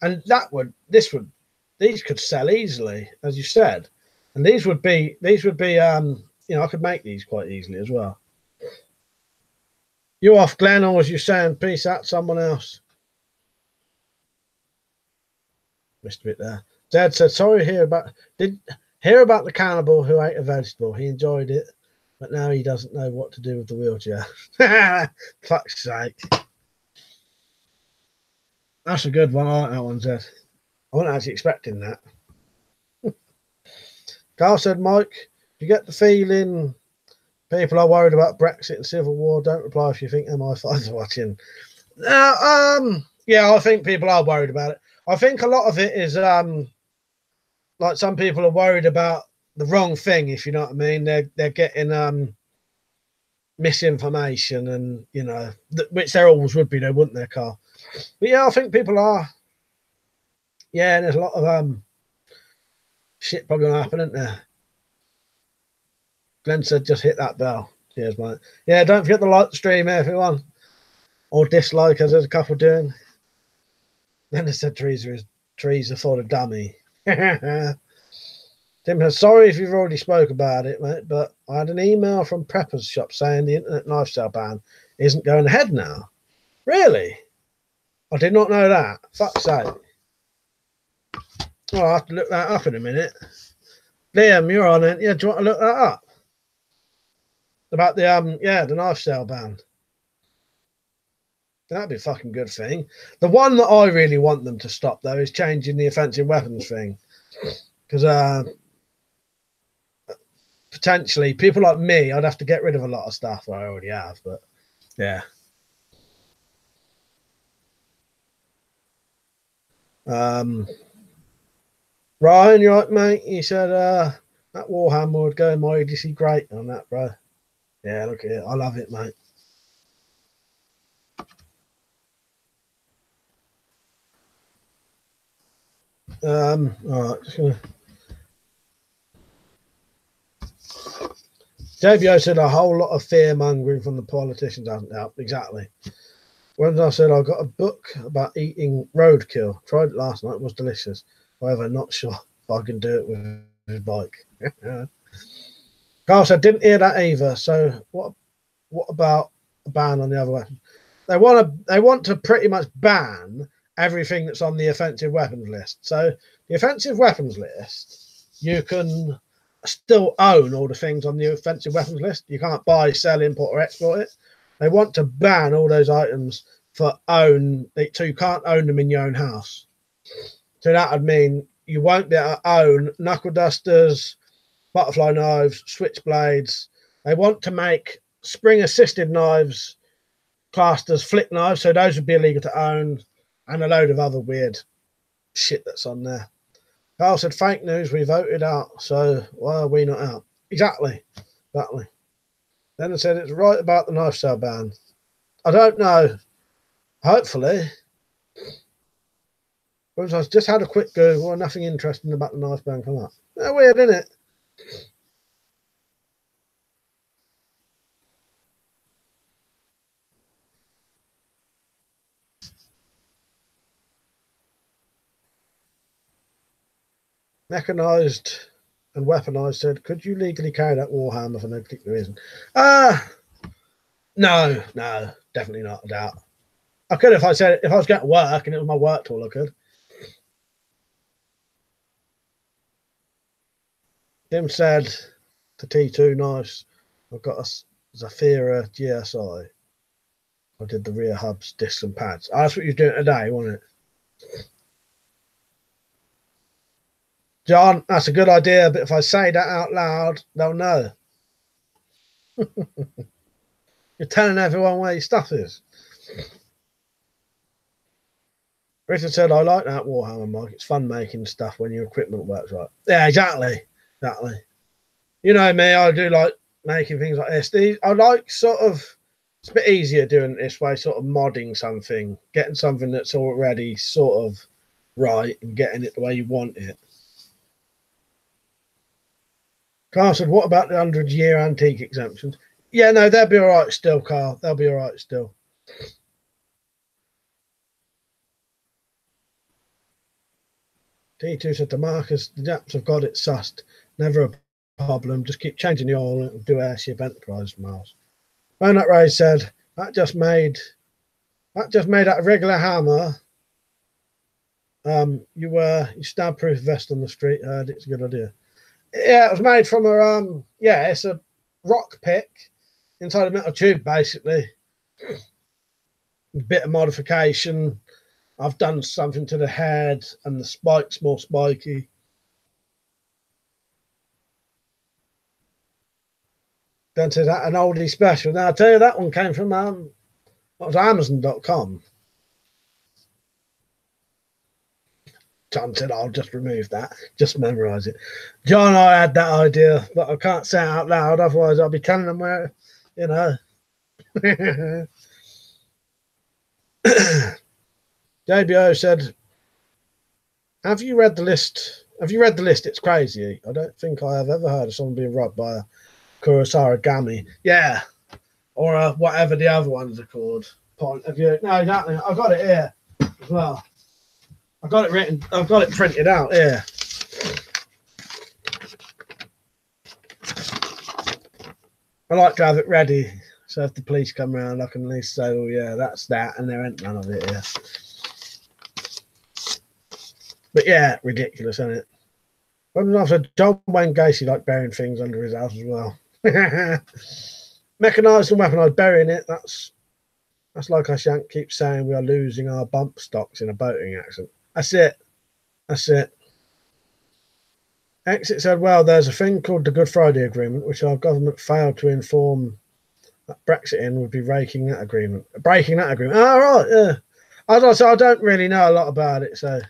And these could sell easily, as you said. And these would be, you know, I could make these quite easily as well. You off, Glenn, or was you saying peace out to someone else? Missed a bit there. Dad said, sorry did hear about the cannibal who ate a vegetable. He enjoyed it, but now he doesn't know what to do with the wheelchair. Fuck's sake. That's a good one. I like that one, Zed. I wasn't actually expecting that. Carl said, Mike, if you get the feeling people are worried about Brexit and civil war, don't reply if you think MI5 are watching. Yeah, I think people are worried about it. I think a lot of it is like some people are worried about the wrong thing, if you know what I mean. They're getting misinformation, and you know, which there always would be, though, wouldn't there, Carl? But yeah, I think people are. Yeah, and there's a lot of shit probably gonna happen, isn't there? Glenn said, just hit that bell. Cheers, mate. Yeah, don't forget to like the stream, everyone, or dislike, as there's a couple doing. Then they said Teresa is trees are for the dummy. Tim says, sorry if you've already spoke about it, mate, but I had an email from Prepper's shop saying the internet knife sale ban isn't going ahead now. Really? I did not know that. Fuck's sake. Oh, I'll have to look that up in a minute. Liam, you're on it. Yeah, do you want to look that up? About the the knife sale ban. That'd be a fucking good thing. The one that I really want them to stop though is changing the offensive weapons thing. Because potentially people like me, I'd have to get rid of a lot of stuff I already have, but yeah. Ryan, you right, mate? He said that Warhammer would go in my EDC great on that, bro. Yeah, look at it. I love it, mate. All right, just gonna. JBO said a whole lot of fear mongering from the politicians hasn't helped. Exactly. When I said I got a book about eating roadkill, tried it last night, it was delicious. However, not sure if I can do it with his bike. Carl said, didn't hear that either. So what about a ban on the other weapons? They want to pretty much ban everything that's on the offensive weapons list. So the offensive weapons list, you can still own all the things on the offensive weapons list. You can't buy, sell, import, or export it. They want to ban all those items for own, so you can't own them in your own house. So that would mean you won't be able to own knuckle dusters, butterfly knives, switchblades. They want to make spring-assisted knives classed as flick knives, so those would be illegal to own, and a load of other weird shit that's on there. Carl said, fake news, we voted out, so why are we not out? Exactly. Then I said, it's right about the knife sale ban. I don't know. Hopefully. Because I just had a quick Google and nothing interesting about the knife ban come up. They're weird, isn't it? Mechanized and weaponized said, could you legally carry that Warhammer for no particular reason? No, definitely not. I doubt. I could if I was going to work and it was my work tool, I could. Tim said the T2 knives. I've got a Zafira GSI. I did the rear hubs, discs and pads. Oh, that's what you're doing today, wasn't it? John, that's a good idea, but if I say that out loud, they'll know. You're telling everyone where your stuff is. Richard said, I like that Warhammer, Mike. It's fun making stuff when your equipment works right. Yeah, exactly. You know me, I do like making things like this. I like sort of, it's a bit easier doing it this way, sort of modding something, getting something that's already sort of right and getting it the way you want it. Carl said, what about the 100-year antique exemptions? Yeah, no, they'll be all right still, Carl. They'll be all right still. T2 said to Marcus, the Japs have got it sussed. Never a problem. Just keep changing the oil and it'll do airship enterprise miles. Bonut Ray said, that just made out of regular hammer. You stab proof vest on the street. Heard it's a good idea. Yeah, it was made from a it's a rock pick inside a metal tube, basically. A bit of modification. I've done something to the head and the spike's more spiky. Then to that an oldie special. Now I tell you, that one came from Amazon.com. John said, I'll just remove that. Just memorize it. John, I had that idea, but I can't say it out loud. Otherwise, I'll be telling them where, you know. JBO said, have you read the list? Have you read the list? It's crazy. I don't think I have ever heard of someone being robbed by a 𝐻𝐸𝐺𝐴. Yeah. Or whatever the other ones are called. Point of view. No, exactly. I've got it here as well. I've got it written. I've got it printed out here. I like to have it ready, so if the police come around, I can at least say, "Oh yeah, that's that," and there ain't none of it here. But yeah, ridiculous, isn't it? After John Wayne Gacy like burying things under his house as well. Mechanised and weaponised, burying it. That's like I shan't keep saying we are losing our bump stocks in a boating accent. That's it. That's it. Exit said, well, there's a thing called the Good Friday Agreement, which our government failed to inform that Brexit in would be breaking that agreement. Breaking that agreement. Oh, right, yeah. As I said, I don't really know a lot about it, so.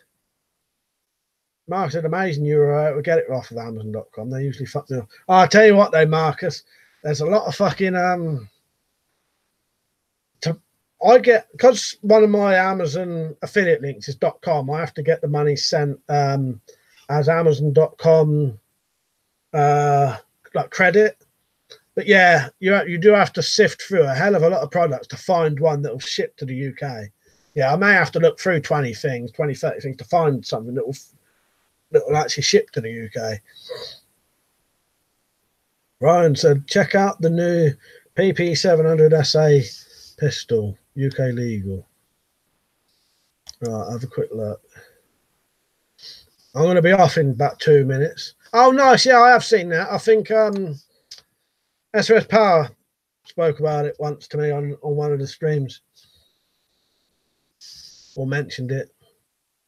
Marcus said, amazing euro. We get it off of Amazon.com. They usually fuck me off. Oh, I'll tell you what, though, Marcus. There's a lot of fucking I get, because one of my Amazon affiliate links is .com. I have to get the money sent as Amazon.com like credit. But yeah, you do have to sift through a hell of a lot of products to find one that will ship to the UK. Yeah, I may have to look through 20 things, 20, 30 things to find something that will actually ship to the UK. Ryan said, check out the new PP700 SA pistol, UK legal. Right, have a quick look. I'm going to be off in about 2 minutes. Oh, nice. Yeah, I have seen that. I think SOS Power spoke about it once to me on one of the streams. Or mentioned it.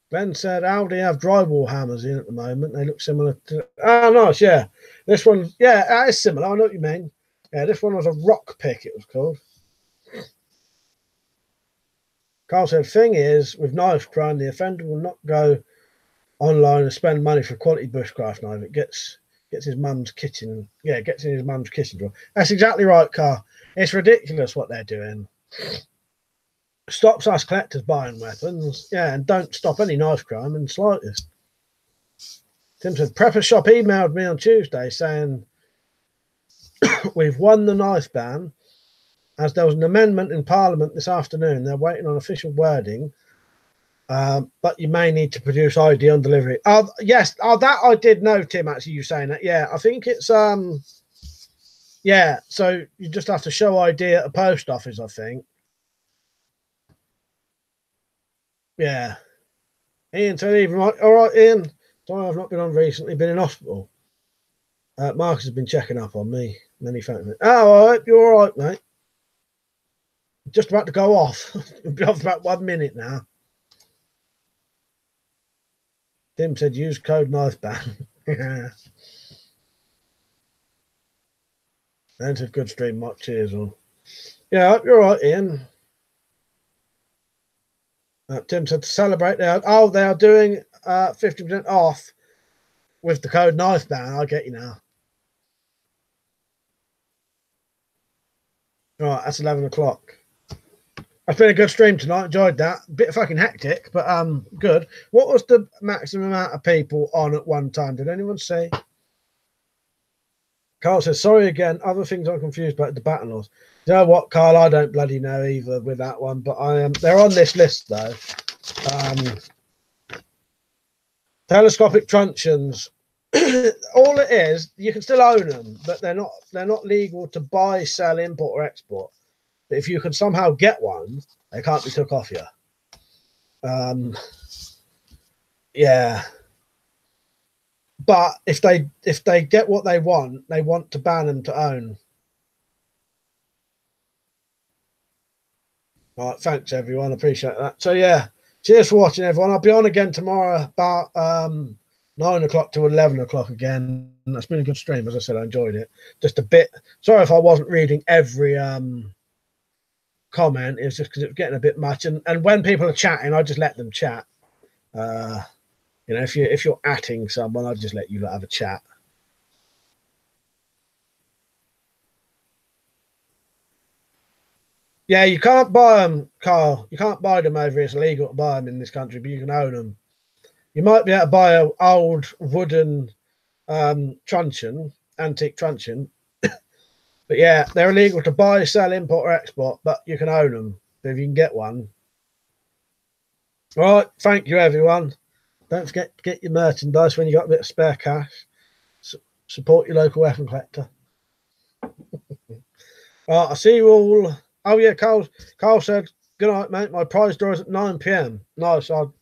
Ben said, Aldi have drywall hammers in at the moment. They look similar to... Oh, nice, yeah. This one, yeah, that is similar. I know what you mean. Yeah, this one was a rock pick, it was called. Carl said, thing is, with knife crime, the offender will not go online and spend money for a quality bushcraft knife. It gets his mum's kitchen. Yeah, it gets in his mum's kitchen drawer. That's exactly right, Carl. It's ridiculous what they're doing. Stops us collectors buying weapons. Yeah, and don't stop any knife crime in the slightest. Tim said, Prepper Shop emailed me on Tuesday saying we've won the knife ban as there was an amendment in Parliament this afternoon. They're waiting on official wording, but you may need to produce ID on delivery. Yes, that I did know, Tim, actually, you saying that. Yeah, I think it's, yeah, so you just have to show ID at a post office, I think. Yeah. Ian said, even right. All right, Ian. Sorry, I've not been on recently. Been in hospital. Marcus has been checking up on me. Many thanks. Oh, all right. You're all right, mate. Just about to go off. We'll be off about 1 minute now. Tim said, use code knife ban. Yeah. That's a good stream, Mike. Cheers, all. Yeah, you're all right, Ian. Tim said to celebrate. They are doing 50% off with the code knife ban. I get you now. All right, that's 11 o'clock. That's been a good stream tonight. Enjoyed that. Bit fucking hectic, but good. What was the maximum amount of people on at one time? Did anyone see? Carl says, sorry again. Other things I'm confused about the battle laws. You know what, Carl? I don't bloody know either with that one, but I am. They're on this list though. Telescopic truncheons. All it is, you can still own them, but they're not legal to buy, sell, import, or export. But if you can somehow get one, they can't be took off you. Yeah. But if they get what they want to ban them to own. All right, thanks everyone, appreciate that. So yeah, cheers for watching everyone. I'll be on again tomorrow about 9 o'clock to 11 o'clock again. That's been a good stream, as I said. I enjoyed it. Just a bit. Sorry if I wasn't reading every comment. It's just because it was getting a bit much. And when people are chatting, I just let them chat. You know, if you're atting someone, I'll just let you have a chat. Yeah, you can't buy them, Carl. You can't buy them over here. It's illegal to buy them in this country, but you can own them. You might be able to buy an old wooden truncheon, antique truncheon. But yeah, they're illegal to buy, sell, import, or export, but you can own them. So if you can get one. All right, thank you, everyone. Don't forget to get your merchandise when you got a bit of spare cash. Support your local weapon collector. Right, I'll see you all. Oh yeah, Carl said, good night, mate. My prize draw is at 9 p.m. Nice. I'll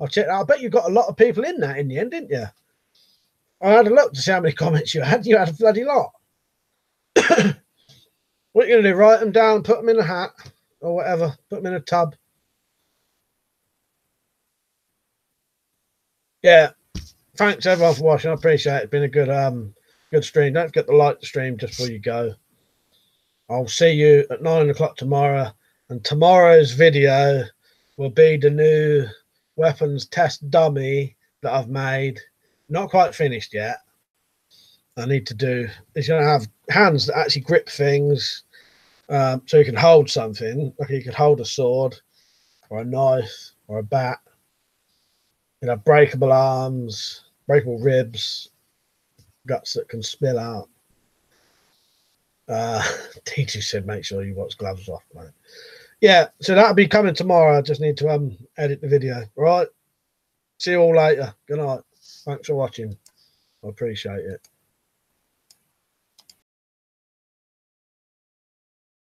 check that. I bet you got a lot of people in that in the end, didn't you? I had a look to see how many comments you had. You had a bloody lot. What are you going to do? Write them down, put them in a hat or whatever. Put them in a tub. Yeah. Thanks everyone for watching. I appreciate it. It's been a good stream. Don't forget to like the stream just before you go. I'll see you at 9 o'clock tomorrow. And tomorrow's video will be the new weapons test dummy that I've made. Not quite finished yet. I need to do. It's going to have hands that actually grip things. So you can hold something. Like you could hold a sword or a knife or a bat. You have breakable arms, breakable ribs, guts that can spill out. T2 said make sure you watch gloves off, mate. Yeah, so that'll be coming tomorrow. I just need to edit the video. All right. See you all later. Good night. Thanks for watching. I appreciate it.